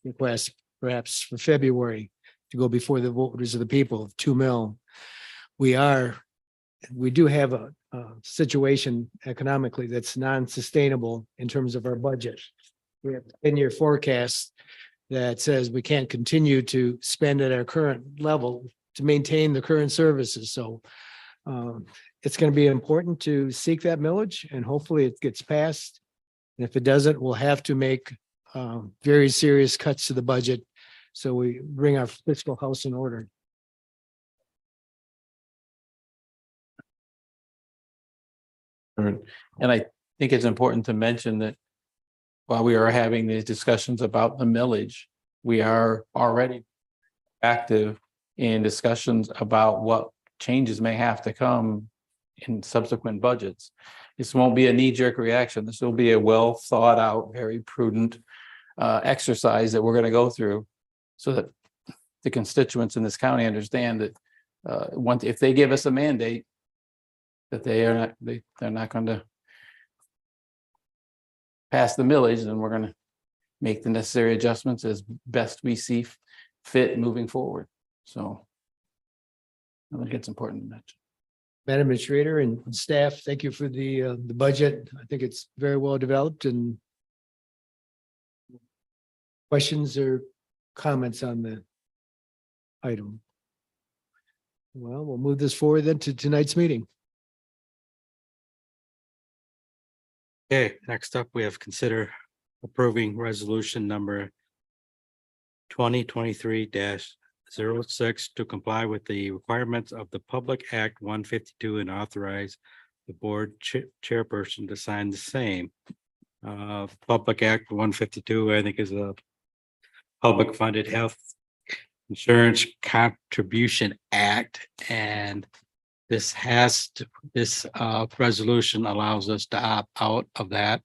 request perhaps for February to go before the voters of the people of 2 mil. We do have a situation economically that's non-sustainable in terms of our budget. We have a 10-year forecast that says we can't continue to spend at our current level to maintain the current services. So it's going to be important to seek that millage, and hopefully it gets passed. And if it doesn't, we'll have to make very serious cuts to the budget so we bring our fiscal house in order. And I think it's important to mention that while we are having these discussions about the millage, we are already active in discussions about what changes may have to come in subsequent budgets. This won't be a knee-jerk reaction. This will be a well thought out, very prudent exercise that we're going to go through so that the constituents in this county understand that if they give us a mandate, that they're not going to pass the millage, then we're going to make the necessary adjustments as best we see fit moving forward. So I think it's important to mention. Madam Administrator and staff, thank you for the budget. I think it's very well developed. And questions or comments on the item? Well, we'll move this forward then to tonight's meeting. Okay, next up, we have consider approving resolution number 2023-06 to comply with the requirements of the Public Act 152 and authorize the board chairperson to sign the same. Public Act 152, I think, is a public funded health insurance contribution act, and this resolution allows us to opt out of that.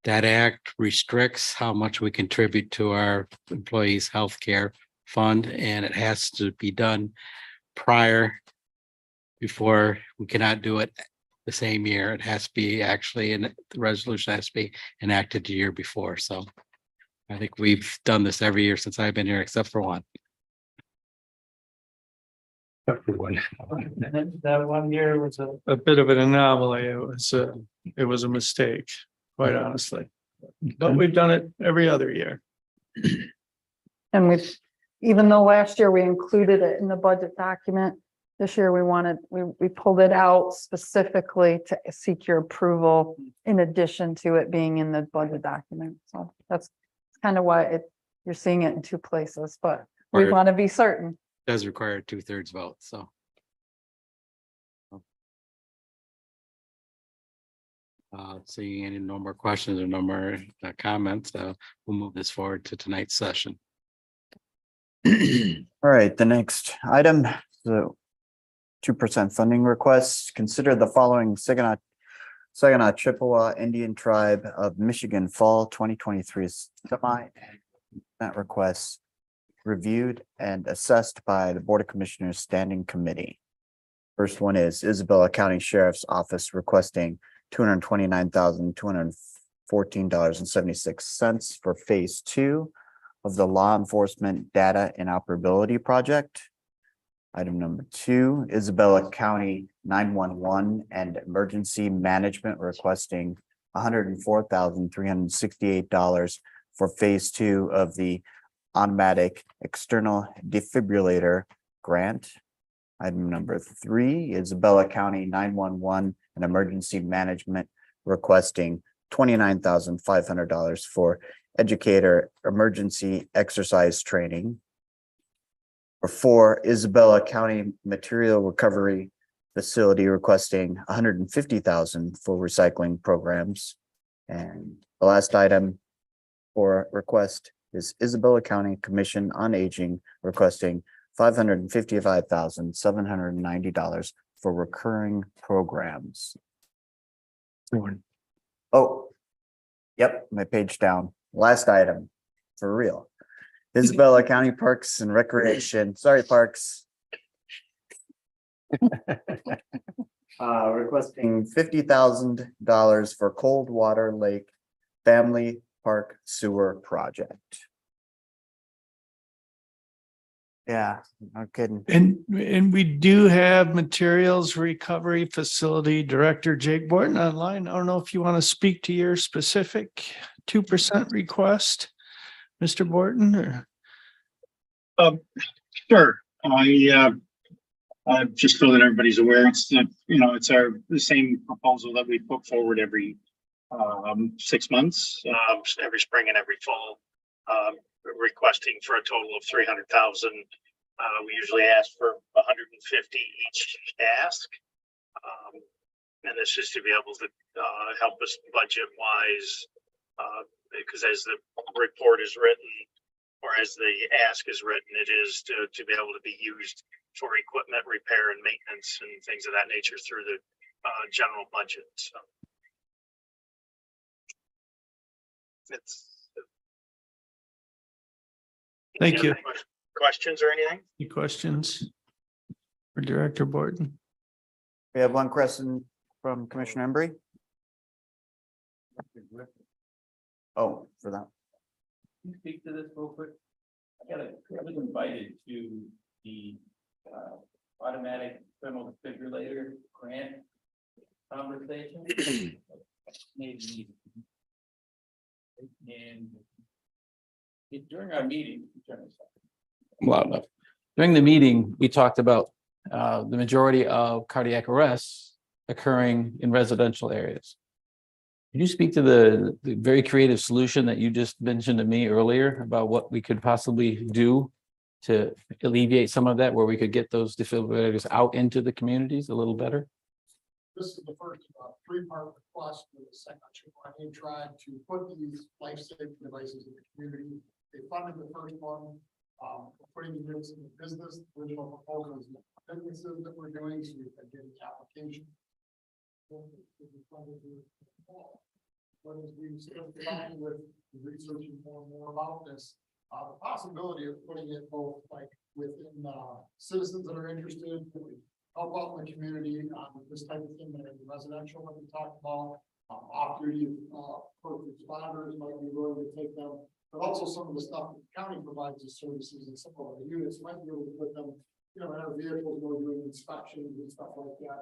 That act restricts how much we contribute to our employees' health care fund, and it has to be done before we cannot do it the same year. It has to be the resolution has to be enacted the year before. So I think we've done this every year since I've been here, except for one. That 1 year was a bit of an anomaly. It was a mistake, quite honestly. But we've done it every other year. And even though last year we included it in the budget document, this year we pulled it out specifically to seek your approval in addition to it being in the budget document. So that's kind of why you're seeing it in two places, but we want to be certain. Does require a 2/3 vote, so. Seeing any no more questions or no more comments, we'll move this forward to tonight's session. All right, the next item, the 2% funding request. Consider the following Saginaw Chippewa Indian Tribe of Michigan Fall 2023 semi-grant requests reviewed and assessed by the Board of Commissioners Standing Committee. First one is Isabella County Sheriff's Office requesting $229,214.76 for phase 2 of the Law Enforcement Data Interoperability Project. Item number 2, Isabella County 911 and Emergency Management requesting $104,368 for phase 2 of the Automatic External Defibrillator Grant. Item number 3, Isabella County 911 and Emergency Management requesting $29,500 for Educator Emergency Exercise Training. Or 4, Isabella County Material Recovery Facility requesting $150,000 for recycling programs. And the last item for request is Isabella County Commission on Aging requesting $555,790 for recurring programs. Oh, yep, my page down. Last item, for real. Isabella County Parks and Recreation, sorry, Parks. Requesting $50,000 for Coldwater Lake Family Park Sewer Project. Yeah, no kidding. And we do have materials recovery facility director Jake Borton online. I don't know if you want to speak to your specific 2% request, Mr. Borton, or? Sure. Just so that everybody's aware, it's the same proposal that we put forward every 6 months, every spring and every fall, requesting for a total of 300,000. We usually ask for 150 each ask. And this is to be able to help us budget wise, because as the report is written, or as the ask is written, it is to be able to be used for equipment repair and maintenance and things of that nature through the general budget. So it's. Thank you. Questions or anything? Any questions for Director Borton? We have one question from Commissioner Embry. Oh, for that. Can you speak to this real quick? I was invited to the automatic thermal defibrillator grant conversation. Maybe. And during our meeting, loud enough. During the meeting, we talked about the majority of cardiac arrests occurring in residential areas. Could you speak to the very creative solution that you just mentioned to me earlier about what we could possibly do to alleviate some of that, where we could get those defibrillators out into the communities a little better? This is the first three-part request for the second. They tried to put these life-saving devices in the community. They funded the first one, putting units in the business. The original proposal is businesses that we're doing, so we've been getting applications. But as we still trying with researching more and more about this, the possibility of putting it both like within citizens that are interested, that we help out in the community on this type of thing, that in residential that we talked about, off-duty first responders might be willing to take them, but also some of the stuff that the county provides as services and some of the units might be able to put them, in our vehicles, we're doing inspections and stuff like that.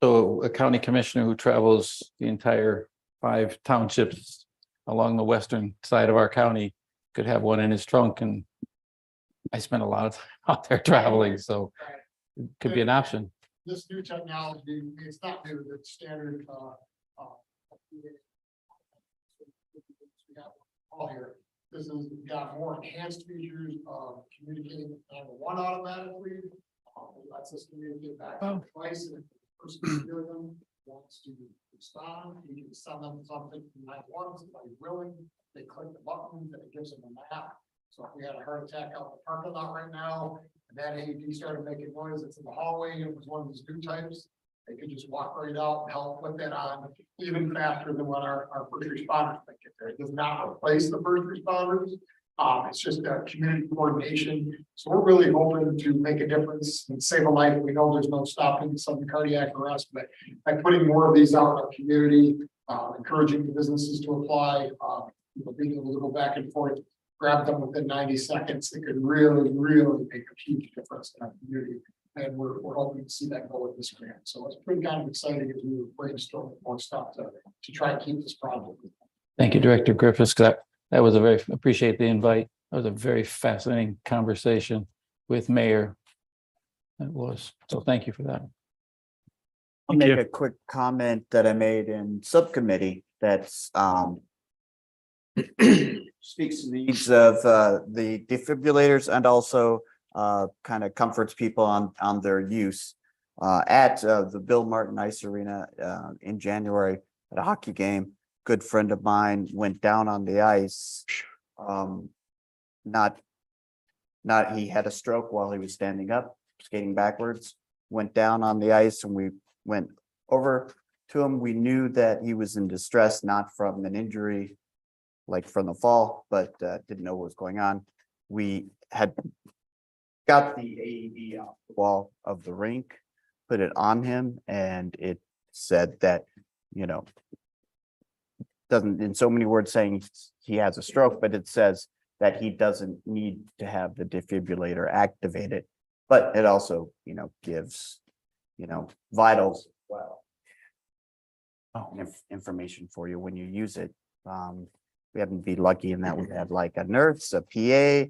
So a county commissioner who travels the entire 5 townships along the western side of our county could have one in his trunk, and I spend a lot of time out there traveling, so it could be an option. This new technology, it's not new, it's standard. We have all here. This has got more enhanced features of communicating with 911 automatically. It lets us communicate back to the device, and if the person hearing them wants to respond, we can send them something from 911, somebody willing. They click the button and it gives them a map. So if we had a heart attack out in the parking lot right now, and that AED started making noise, it's in the hallway, it was one of these new types, they could just walk right out and help put that on even faster than what our first responders might get there. It does not replace the first responders. It's just a community coordination. So we're really hoping to make a difference and save a life. We know there's no stopping some cardiac arrest, but by putting more of these out in our community, encouraging the businesses to apply, being able to go back and forth, grab them within 90 seconds, it could really, really make a huge difference in our community. And we're hoping to see that go with this grant. So it's pretty kind of exciting as we brainstorm more stuff to try and keep this project. Thank you, Director Griffiths. That was appreciate the invite. That was a very fascinating conversation with Mayor. It was. So thank you for that. I'll make a quick comment that I made in subcommittee that's speaks to the needs of the defibrillators and also kind of comforts people on their use. At the Bill Martin Ice Arena in January at a hockey game, good friend of mine went down on the ice. Not he had a stroke while he was standing up, skating backwards, went down on the ice, and we went over to him. We knew that he was in distress, not from an injury like from the fall, but didn't know what was going on. We had got the AED off the wall of the rink, put it on him, and it said that, doesn't in so many words saying he has a stroke, but it says that he doesn't need to have the defibrillator activated. But it also, gives, vitals as well. Information for you when you use it. We happen to be lucky in that we have like a nurse, a PA,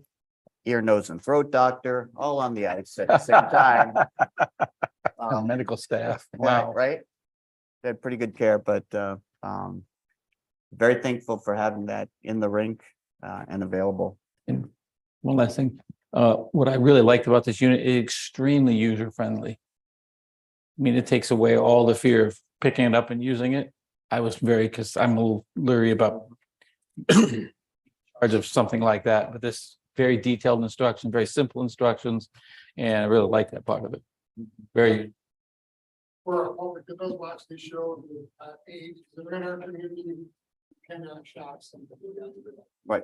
ear, nose, and throat doctor, all on the ice at the same time. Medical staff. Wow, right? They had pretty good care, but very thankful for having that in the rink and available. And one last thing, what I really liked about this unit, is extremely user friendly. I mean, it takes away all the fear of picking it up and using it. I was because I'm a little leery about charge of something like that, but this very detailed instruction, very simple instructions, and I really like that part of it. Very. For our public, that does watch this show, age, they're in our community, cannot shock somebody. Right.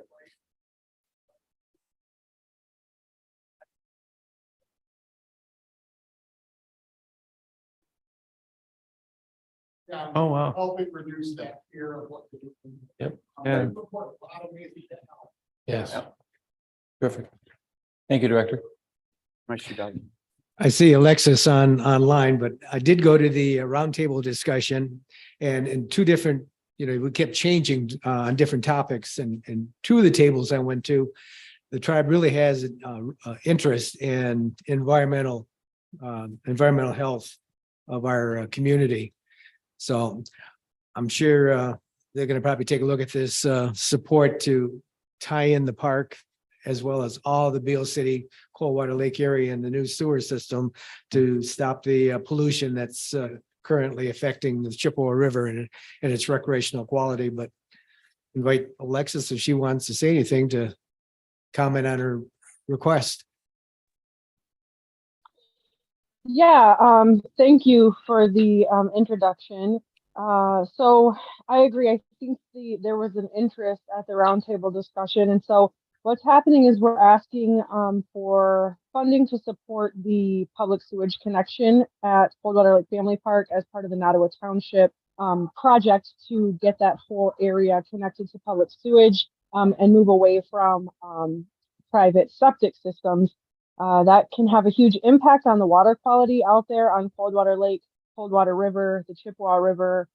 Yeah. Oh, wow. Helping reduce that fear of what. Yep. Yeah. Yes. Perfect. Thank you, Director. I see Alexis online, but I did go to the roundtable discussion and in two different, we kept changing on different topics and two of the tables I went to, the tribe really has interest in environmental health of our community. So I'm sure they're going to probably take a look at this support to tie in the park as well as all the Beale City, Coldwater Lake area and the new sewer system to stop the pollution that's currently affecting the Chippewa River and its recreational quality. But invite Alexis if she wants to say anything to comment on her request. Yeah, thank you for the introduction. So I agree. I think there was an interest at the roundtable discussion. And so what's happening is we're asking for funding to support the public sewage connection at Coldwater Lake Family Park as part of the Nottawa Township project to get that whole area connected to public sewage and move away from private septic systems. That can have a huge impact on the water quality out there on Coldwater Lake, Coldwater River, the Chippewa River,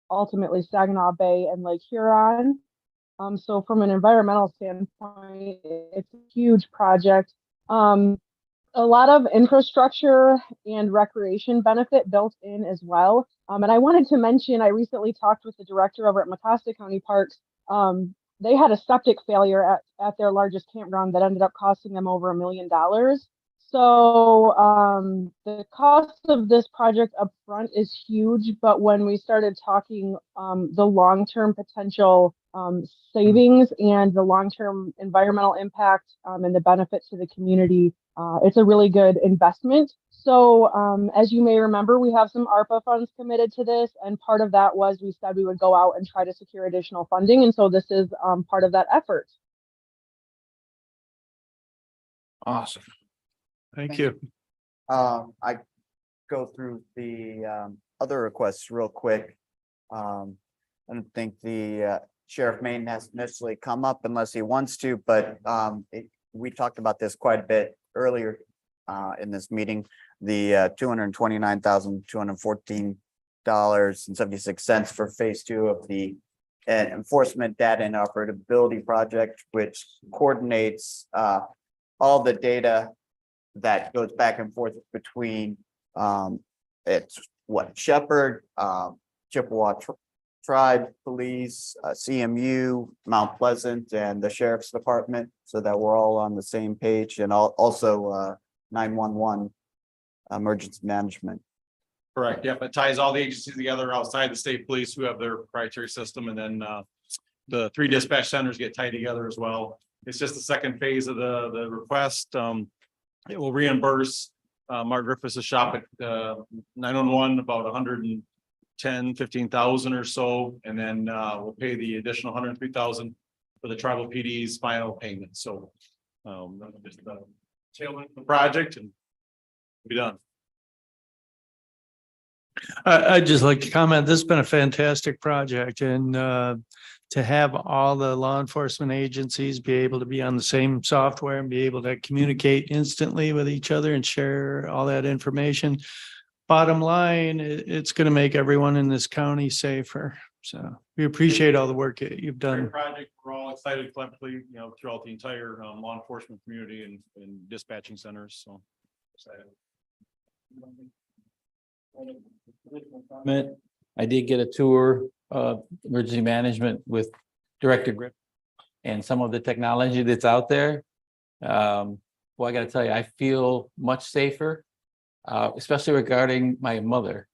ultimately Saginaw Bay and Lake Huron. So from an environmental standpoint, it's a huge project. A lot of infrastructure and recreation benefit built in as well. And I wanted to mention, I recently talked with the director over at Mecosta County Parks. They had a septic failure at their largest campground that ended up costing them over $1 million. So the cost of this project up front is huge, but when we started talking the long-term potential savings and the long-term environmental impact and the benefit to the community, it's a really good investment. So as you may remember, we have some ARPA funds committed to this, and part of that was we said we would go out and try to secure additional funding, and so this is part of that effort. Awesome. Thank you. I go through the other requests real quick. I don't think the Sheriff may not necessarily come up unless he wants to, but we talked about this quite a bit earlier in this meeting. The $229,214.76 for phase 2 of the enforcement data and operability project, which coordinates all the data that goes back and forth between Shepherd, Chippewa Tribe Police, CMU, Mount Pleasant, and the Sheriff's Department, so that we're all on the same page, and also 911 emergency management. Correct. Yep. It ties all the agencies together outside the state police who have their proprietary system, and then the 3 dispatch centers get tied together as well. It's just the second phase of the request. It will reimburse Mark Griffiths' shop at 911 about 15,000 or so, and then we'll pay the additional 103,000 for the tribal PD's final payment. So just tail end of the project and be done. I'd just like to comment, this has been a fantastic project and to have all the law enforcement agencies be able to be on the same software and be able to communicate instantly with each other and share all that information. Bottom line, it's going to make everyone in this county safer. So we appreciate all the work that you've done. Great project. We're all excited collectively, throughout the entire law enforcement community and dispatching centers. So excited. I did get a tour of emergency management with Director Grip and some of the technology that's out there. Well, I gotta tell you, I feel much safer, especially regarding my mother.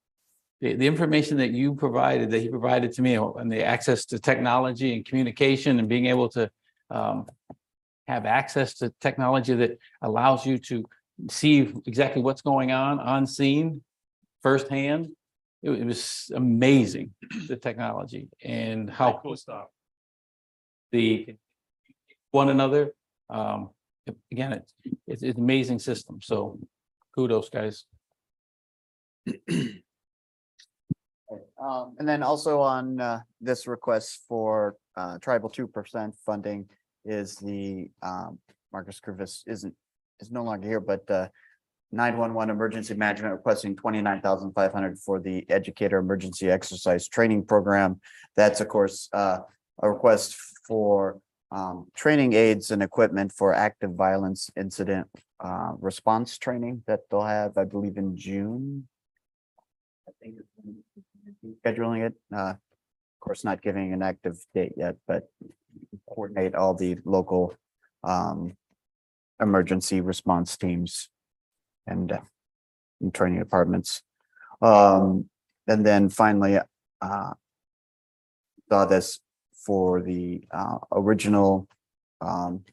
The information that he provided to me, and the access to technology and communication and being able to have access to technology that allows you to see exactly what's going on scene firsthand. It was amazing, the technology and how Cool stuff. the one another. Again, it's an amazing system. So kudos, guys. And then also on this request for tribal 2% funding is the Marcus Curvis is no longer here, but 911 emergency management requesting 29,500 for the educator emergency exercise training program. That's of course a request for training aids and equipment for active violence incident response training that they'll have, I believe, in June. I think scheduling it, of course, not giving an active date yet, but coordinate all the local emergency response teams and training departments. And then finally, saw this for the original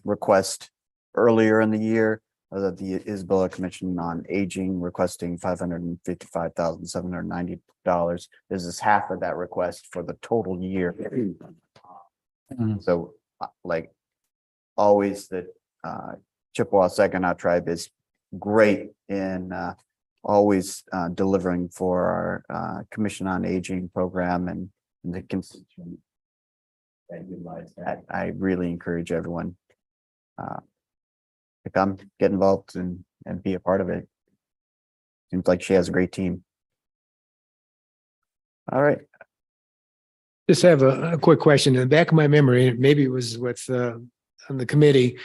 request earlier in the year of the Isabella Commission on Aging requesting $555,790. This is half of that request for the total year. So like always, the Chippewa Saginaw tribe is great in always delivering for our Commission on Aging program and the constituent that utilize that. I really encourage everyone to come get involved and be a part of it. Seems like she has a great team. All right. Just have a quick question in the back of my memory, maybe it was with on the committee.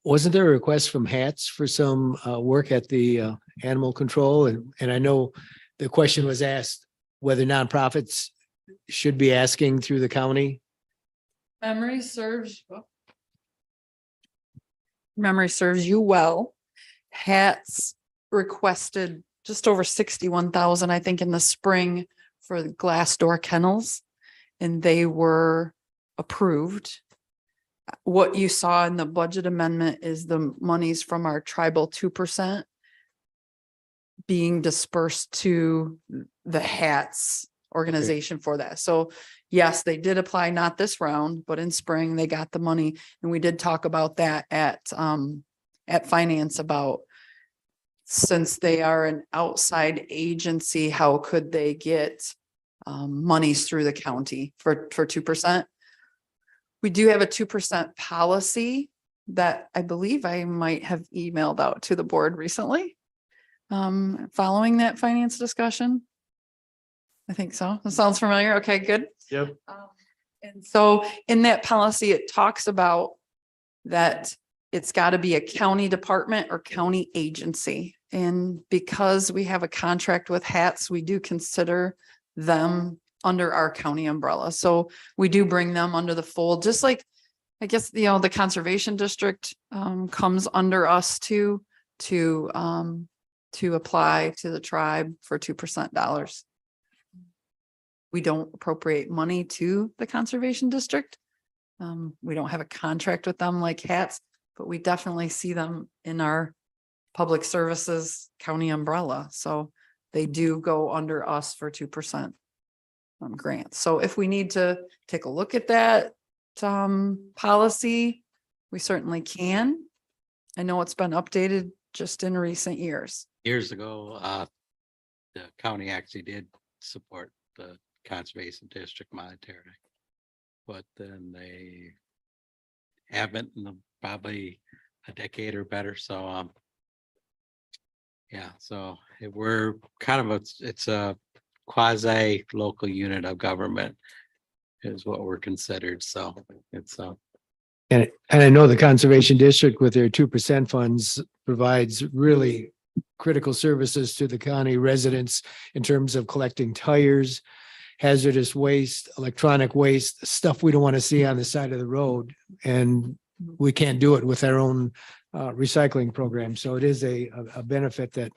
Wasn't there a request from HATS for some work at the animal control? And I know the question was asked whether nonprofits should be asking through the county. Memory serves you well. HATS requested just over 61,000, I think, in the spring for the glass door kennels, and they were approved. What you saw in the budget amendment is the monies from our tribal 2% being dispersed to the HATS organization for that. So yes, they did apply, not this round, but in spring they got the money. And we did talk about that at finance about, since they are an outside agency, how could they get monies through the county for 2%? We do have a 2% policy that I believe I might have emailed out to the board recently. Following that finance discussion. I think so. That sounds familiar. Okay, good. Yep. And so in that policy, it talks about that it's got to be a county department or county agency. And because we have a contract with HATS, we do consider them under our county umbrella. So we do bring them under the fold, just like, I guess, the conservation district comes under us to apply to the tribe for 2% dollars. We don't appropriate money to the conservation district. We don't have a contract with them like HATS, but we definitely see them in our public services county umbrella. So they do go under us for 2% grants. So if we need to take a look at that policy, we certainly can. I know it's been updated just in recent years. Years ago, the county actually did support the conservation district monetarily. But then they haven't in probably a decade or better, so yeah, so we're kind of it's a quasi local unit of government is what we're considered, so it's And I know the Conservation District with their 2% funds provides really critical services to the county residents in terms of collecting tires, hazardous waste, electronic waste, stuff we don't want to see on the side of the road. And we can't do it with our own recycling program. So it is a benefit that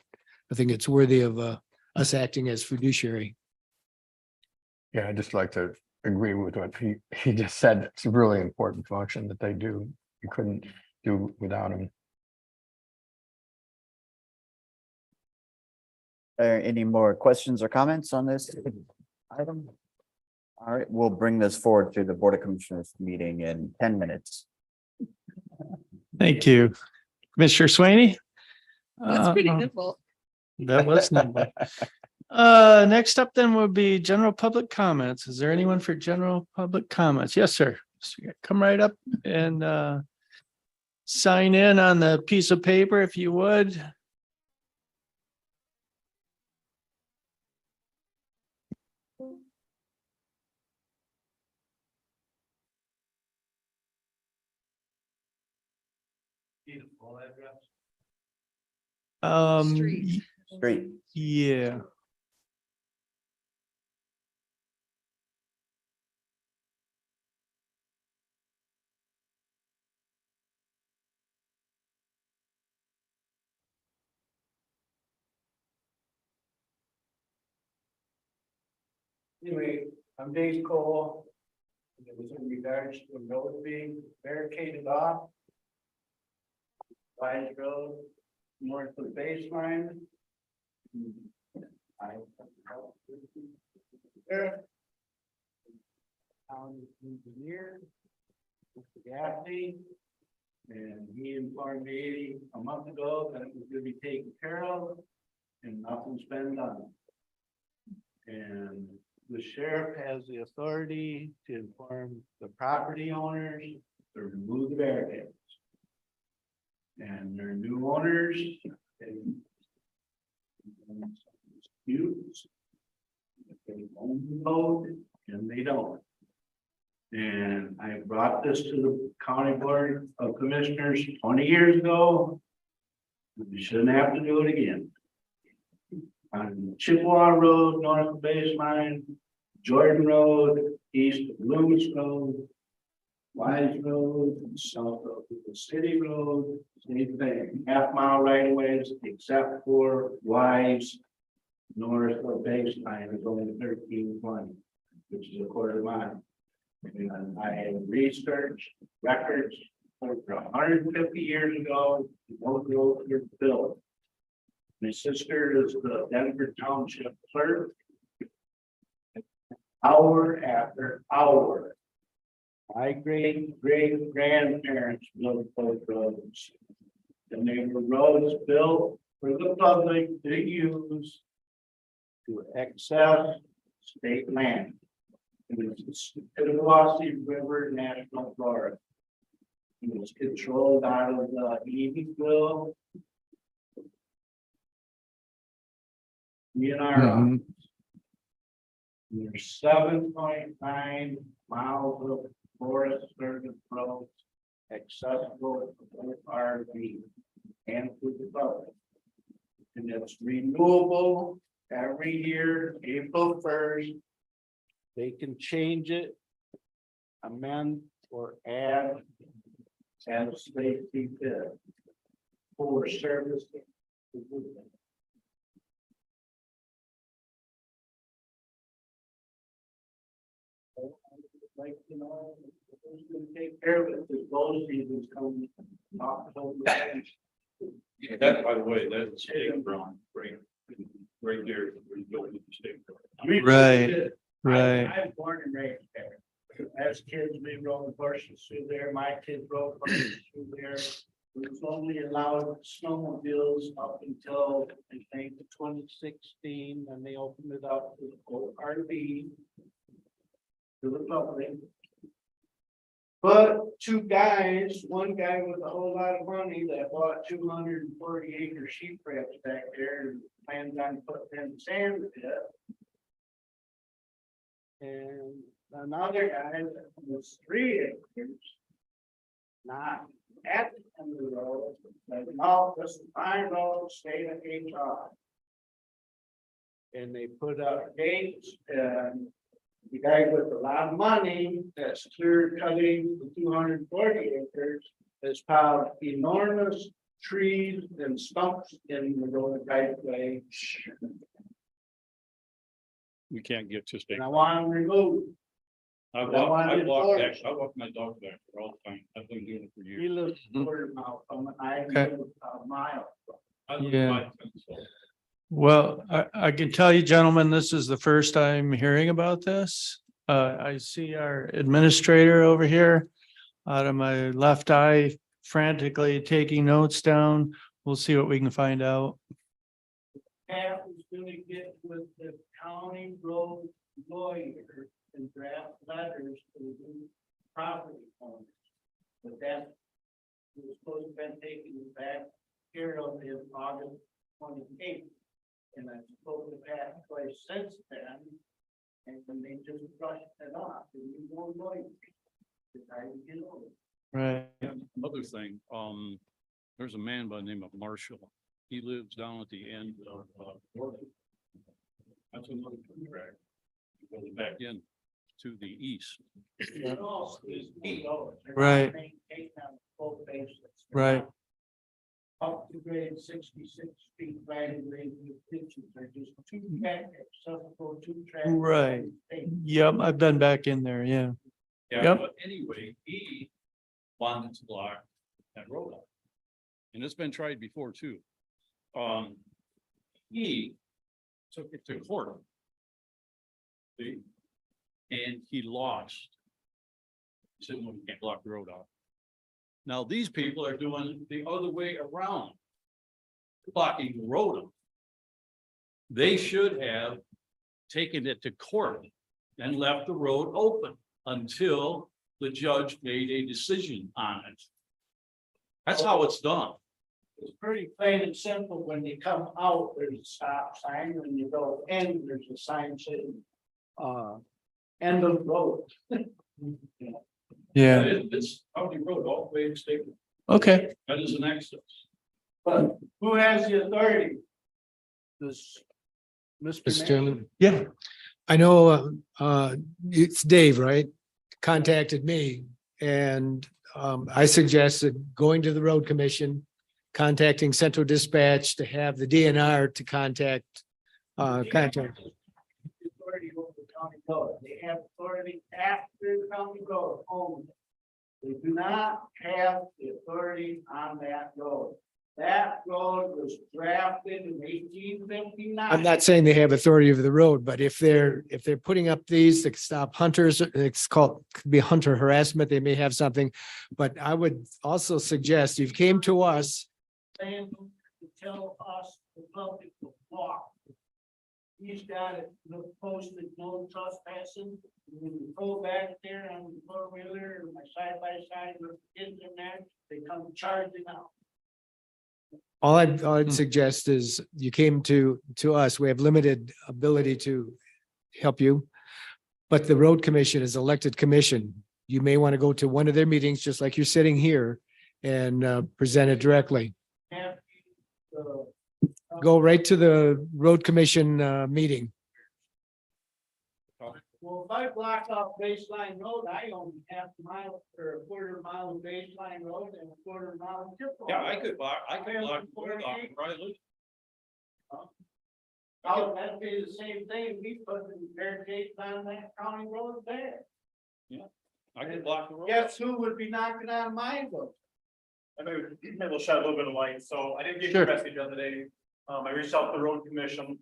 I think it's worthy of us acting as fiduciary. Yeah, I'd just like to agree with what he just said. It's a really important function that they do. You couldn't do without them. Any more questions or comments on this item? All right, we'll bring this forward to the Board of Commissioners meeting in 10 minutes. Thank you. Commissioner Swaney? That's pretty nimble. That was nimble. Next up then would be general public comments. Is there anyone for general public comments? Yes, sir. Come right up and sign in on the piece of paper if you would. Street. Street. Yeah. Anyway, I'm Dave Cole. And it was in regards to the road being barricaded off. Wise Road, north of the baseline. There. Town engineer, Mr. Gaffney. And he informed me a month ago that it was gonna be taken care of and nothing's been done. And the sheriff has the authority to inform the property owners to remove the barricades. And their new owners. Disputes. They own the road and they don't. And I brought this to the County Board of Commissioners 20 years ago. We shouldn't have to do it again. On Chippewa Road, north of baseline, Jordan Road, east of Loomis Road, Wise Road, south of the City Road, same thing, half-mile right-of-ways, except for Wise, north of baseline is only 1320, which is a quarter mile. And I have researched records over 150 years ago, those roads were built. My sister is the Denver Township clerk. Hour after hour. My great grandparents built those roads. And they were roads built for the public to use to access state land. It was the BOC River National Forest. It was controlled out of Edensville. DNR. There's 7.9 miles of forest service roads accessible to both RV and to the public. And it's renewable every year, April 1st. They can change it, amend or add as they see fit for service. Like, you know, who's gonna take care of it, because those seasons come October. Yeah, that, by the way, that's state ground, right there, where you go to the state. Right. Right. I'm born and raised there. As kids, we rode horses through there. My kids rode horses through there. It was only allowed snowmobiles up until, I think, 2016, and they opened it up to the whole RV to the public. But two guys, one guy with a whole lot of money that bought 240 acre sheep ranch back there and plans on putting in sand pit. And another guy that was 3 acres, not at the end of the road, but no, this is my road, state of HR. And they put up gates, and the guy with a lot of money that's clear cutting the 240 acres has piled enormous trees and stumps in the road right way. We can't get to state. And I want them removed. I I wanted walk forest. I walk my dog back there all the time. I've been doing it for He years. lives a quarter mile from it. I Okay. live a mile. I live Yeah. by the fence, so. Well, I can tell you, gentlemen, this is the first time hearing about this. I see our administrator over here out of my left eye frantically taking notes down. We'll see what we can find out. Pat was gonna get with the county road lawyer and draft letters to the property owners. But that was supposed to have been taken back care of in August 28th. And I'm supposed to have place since then. And then they just brushed it off. And we won't know it. Decided to get over it. Right. Another thing, there's a man by the name of Marshall. He lives down at the end of, Florida. That's another contract. He goes back in to the east. No, it's me, oh, they're not Right. maintaining on full basis. Right. Up to grade 66 feet right in grade with ditches. They're just two tracks, some go two tracks. Right. Yep, I've been back in there, yeah. Yeah, Yep. but anyway, he wanted to block that road up. And it's been tried before too. He took it to court. See? And he lost. He said, no, you can't block the road off. Now, these people are doing the other way around. Blocking the road up. They should have taken it to court and left the road open until the judge made a decision on it. That's how it's done. It's pretty plain and simple. When you come out, there's a stop sign. When you go in, there's a sign saying, end of road. Yeah. It's county road all the way to state. Okay. That is an access. But who has the authority? Does Mr. Mayor? Chairman. Yeah. I know, it's Dave, right? Contacted me and, I suggested going to the road commission, contacting Central Dispatch to have the DNR to contact. Authority over the county road. They have authority after the county road only. They do not have the authority on that road. That road was drafted in 1859. I'm not saying they have authority over the road, but if they're putting up these to stop hunters, it's called, could be hunter harassment, they may have something. But I would also suggest if you came to us, Saying to tell us the public to walk. He's got it posted, no trespassing. When you go back there on the four wheeler or my side by side with kids in there, they come charging out. all I'd suggest is you came to us, we have limited ability to help you. But the road commission is elected commission. You may want to go to one of their meetings, just like you're sitting here, and present it directly. Have the Go right to the road commission meeting. Well, if I block off baseline road, I own half a mile or a quarter mile of baseline road and a quarter mile of tip road. Yeah, I could block the road off where I live. Oh, that'd be the same thing, we put the barricades on that county road there. I could block the road. Guess who would be knocking on my road? I maybe we'll shed a little bit of light. So I didn't get your message the other day. I reached out to the road commission.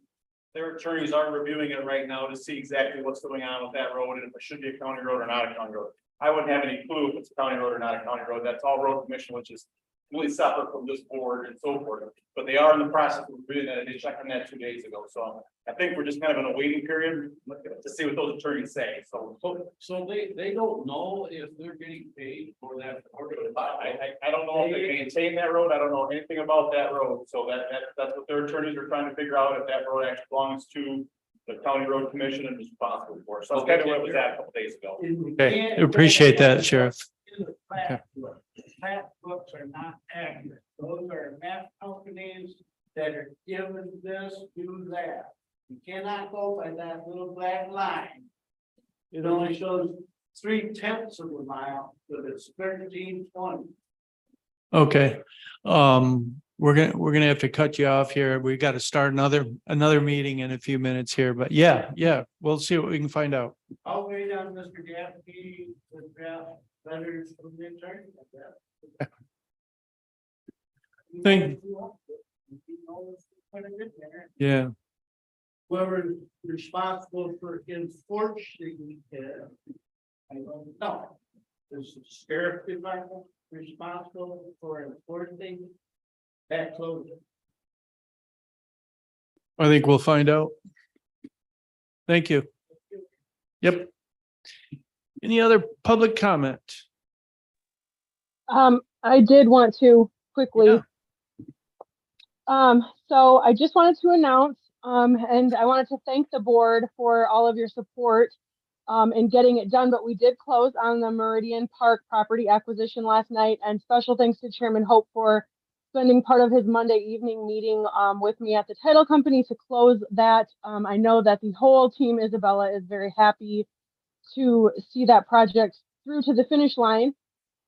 Their attorneys are reviewing it right now to see exactly what's going on with that road and if it should be a county road or not a county road. I wouldn't have any clue if it's a county road or not a county road. That's all road commission, which is really separate from this board and so forth. But they are in the process of doing that, and they checked on that 2 days ago, so I think we're just kind of in a waiting period to see what those attorneys say, so. So they don't know if they're getting paid for that. I don't know if they maintain that road, I don't know anything about that road, so that's what their attorneys are trying to figure out, if that road actually belongs to the county road commission and is responsible for, so that's kind of what it was at a couple days ago. Okay, appreciate that, Sheriff. In the plat book, the plat books are not accurate. Those are map companies that are given this, do that. You cannot go by that little black line. It only shows 3/10 of a mile, but it's 1320. Okay, we're gonna have to cut you off here. We got to start another meeting in a few minutes here, but yeah, we'll see what we can find out. I'll wait on Mr. Gaffney to draft letters from the attorney. Thank, yeah, Whoever's responsible for enforcing it, I don't know. Is the sheriff department responsible for enforcing that closure? I think we'll find out. Thank you. Yep. Any other public comment? I did want to quickly. So I just wanted to announce, and I wanted to thank the board for all of your support in getting it done, but we did close on the Meridian Park property acquisition last night, and special thanks to Chairman Hope for spending part of his Monday evening meeting with me at the title company to close that. I know that the whole team, Isabella, is very happy to see that project through to the finish line.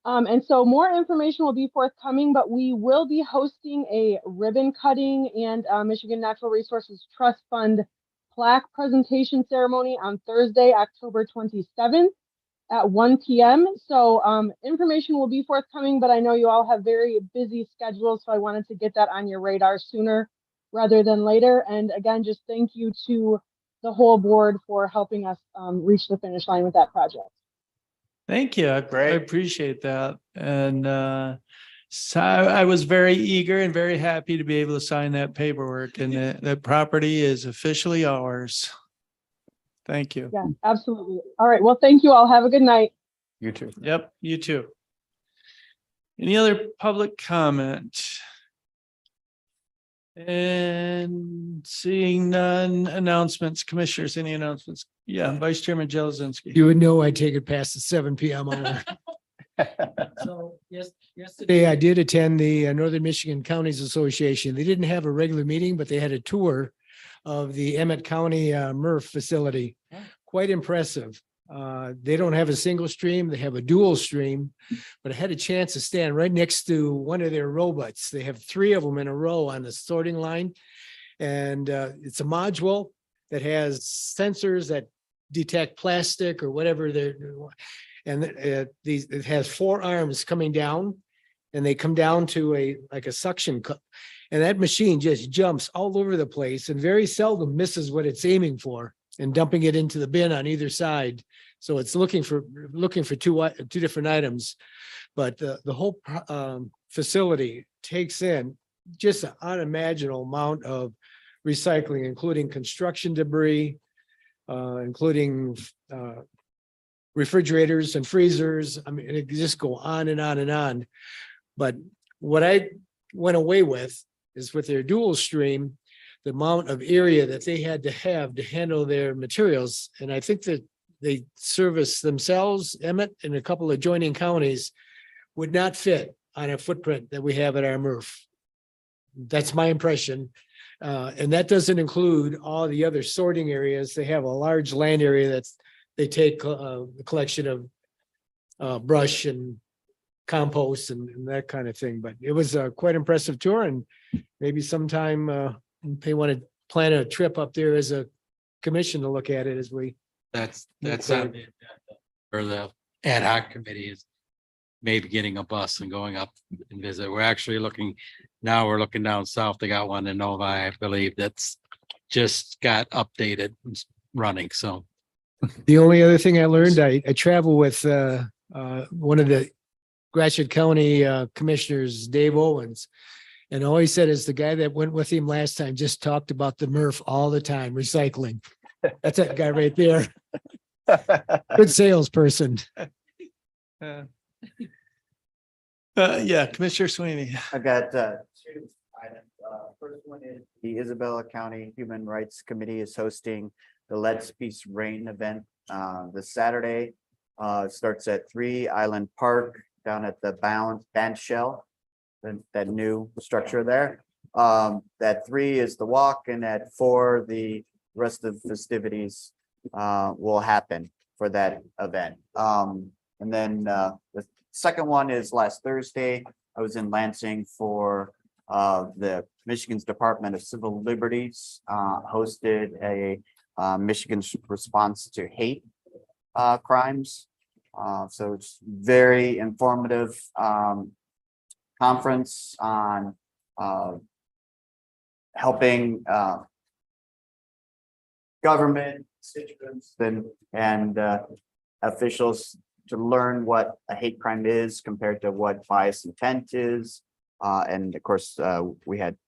And so more information will be forthcoming, but we will be hosting a ribbon cutting and Michigan Natural Resources Trust Fund plaque presentation ceremony on Thursday, October 27th at 1 p.m. So information will be forthcoming, but I know you all have very busy schedules, so I wanted to get that on your radar sooner rather than later. And again, just thank you to the whole board for helping us reach the finish line with that project. Thank you. I appreciate that. And so I was very eager and very happy to be able to sign that paperwork, and that property is officially ours. Thank you. Yeah, absolutely. All right. Well, thank you all. Have a good night. You too. Yep, you too. Any other public comment? And seeing none, announcements, commissioners, any announcements? Yeah, Vice Chairman Jelezinski. You would know I take it past the 7 p.m. hour. So yesterday I did attend the Northern Michigan Counties Association. They didn't have a regular meeting, but they had a tour of the Emmett County MRF facility. Quite impressive. They don't have a single stream, they have a dual stream, but I had a chance to stand right next to one of their robots. They have 3 of them in a row on the sorting line. And it's a module that has sensors that detect plastic or whatever they're, and it has 4 arms coming down, and they come down to like a suction cup. And that machine just jumps all over the place and very seldom misses what it's aiming for and dumping it into the bin on either side. So it's looking for two different items, but the whole facility takes in just an unimaginable amount of recycling, including construction debris, including refrigerators and freezers. I mean, it just go on and on and on. But what I went away with is with their dual stream, the amount of area that they had to have to handle their materials. And I think that they service themselves, Emmett, and a couple of adjoining counties would not fit on a footprint that we have at our MRF. That's my impression. And that doesn't include all the other sorting areas. They have a large land area that's, they take a collection of brush and compost and that kind of thing. But it was a quite impressive tour, and maybe sometime they want to plan a trip up there as a commission to look at it as we. That's on the agenda for the ad hoc committee is maybe getting a bus and going up and visit. We're actually looking down south. They got one in Novi, I believe, that's just got updated and running. So The only other thing I learned, I travel with one of the Gratiot County Commissioners Dave Owens. And all he said is the guy that went with him last time just talked about the MRF all the time, recycling. That's that guy right there. Good salesperson. Yeah, Commissioner Sweeney. I got two items. First one is the Isabella County Human Rights Committee is hosting the Let's Peace Rain event this Saturday. Starts at 3 Island Park down at the band shell, that new structure there. At 3 is the walk, and at 4 the rest of the festivities will happen for that event. And then the second one is last Thursday, I was in Lansing for the Michigan's Department of Civil Liberties hosted a Michigan's response to hate crimes. So it's very informative conference on helping government constituents and officials to learn what a hate crime is compared to what bias intent is. And of course, we had,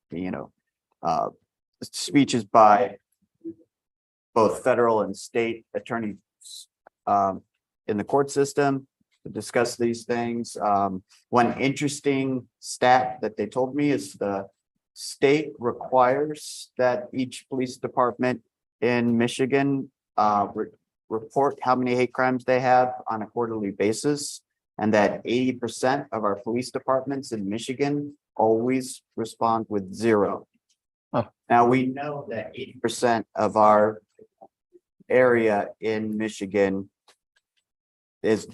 speeches by both federal and state attorneys in the court system to discuss these things. One interesting stat that they told me is the state requires that each police department in Michigan report how many hate crimes they have on a quarterly basis, and that 80% of our police departments in Michigan always respond with 0. Now, we know that 80% of our area in Michigan is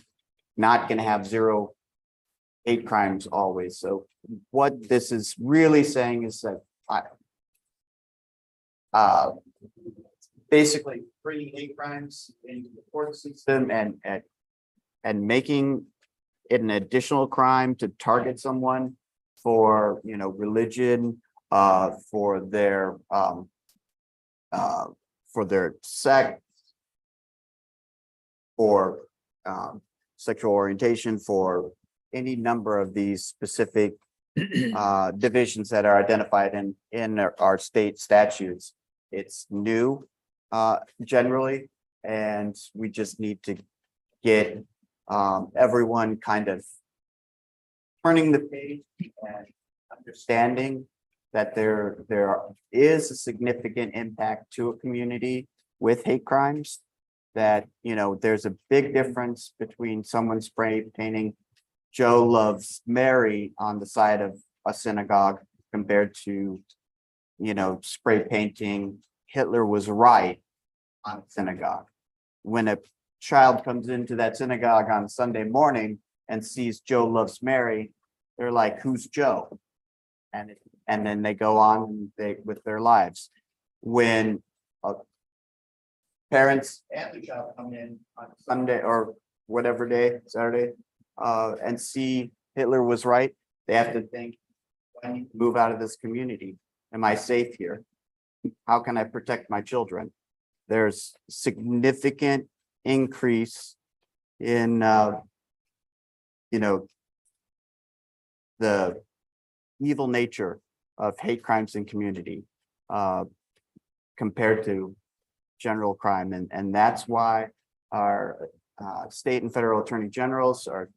not going to have 0 hate crimes always. So what this is really saying is that basically bringing hate crimes into the court system and making it an additional crime to target someone for, religion, for their sex, for sexual orientation, for any number of these specific divisions that are identified in our state statutes. It's new generally, and we just need to get everyone kind of turning the page and understanding that there is a significant impact to a community with hate crimes, that there's a big difference between someone spray painting Joe loves Mary on the side of a synagogue compared to spray painting Hitler was right on a synagogue. When a child comes into that synagogue on Sunday morning and sees Joe loves Mary, they're like, who's Joe? And then they go on with their lives. When parents and the child come in on Sunday or whatever day, Saturday, and see Hitler was right, they have to think, I need to move out of this community. Am I safe here? How can I protect my children? There's significant increase in the evil nature of hate crimes in community compared to general crime, and that's why our state and federal attorney generals are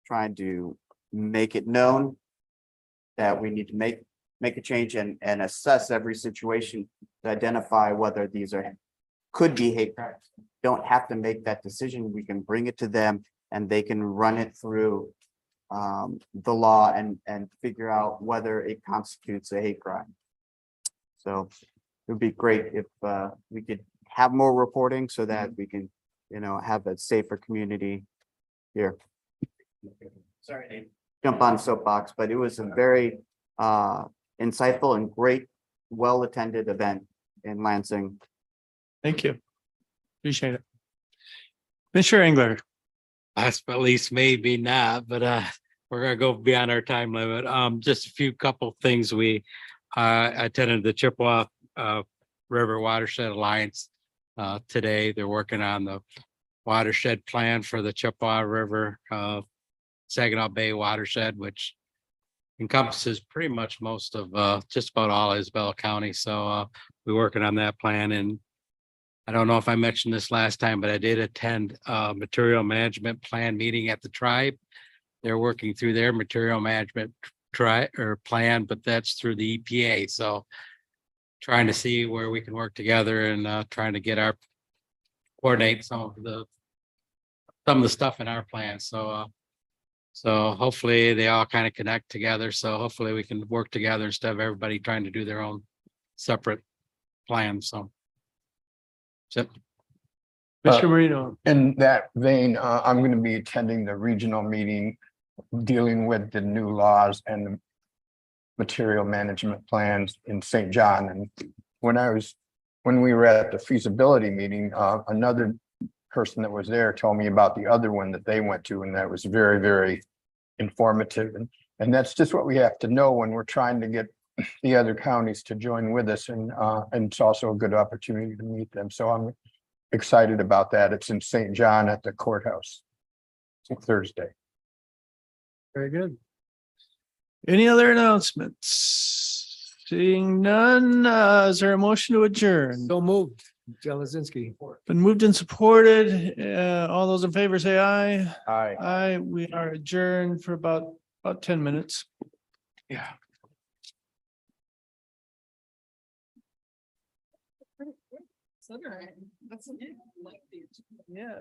trying to make it known that we need to make a change and assess every situation to identify whether these could be hate crimes. Don't have to make that decision. We can bring it to them and they can run it through the law and figure out whether it constitutes a hate crime. So it would be great if we could have more reporting so that we can, have a safer community here. Sorry to jump on soapbox, but it was a very insightful and great, well-attended event in Lansing. Thank you. Appreciate it. Mr. Engler. Last but least, maybe not, but we're gonna go beyond our time limit. Just a few couple things. We attended the Chippewa River Watershed Alliance today. They're working on the watershed plan for the Chippewa River Saginaw Bay watershed, which encompasses pretty much most of just about all Isabella County. So we're working on that plan. And I don't know if I mentioned this last time, but I did attend a material management plan meeting at the tribe. They're working through their material management plan, but that's through the EPA. So trying to see where we can work together and trying to get coordinate some of the stuff in our plan. So hopefully they all kind of connect together. So hopefully we can work together instead of everybody trying to do their own separate plans. So. Mr. Marino. In that vein, I'm going to be attending the regional meeting dealing with the new laws and the material management plans in St. John. And when we were at the feasibility meeting, another person that was there told me about the other one that they went to, and that was very, very informative. And that's just what we have to know when we're trying to get the other counties to join with us. And it's also a good opportunity to meet them. So I'm excited about that. It's in St. John at the courthouse. It's Thursday. Very good. Any other announcements? Seeing none, is there a motion to adjourn? So moved. Jelezinski. Been moved and supported. All those in favor say aye. Aye. Aye, we are adjourned for about 10 minutes. Yeah. That's like the. Yeah.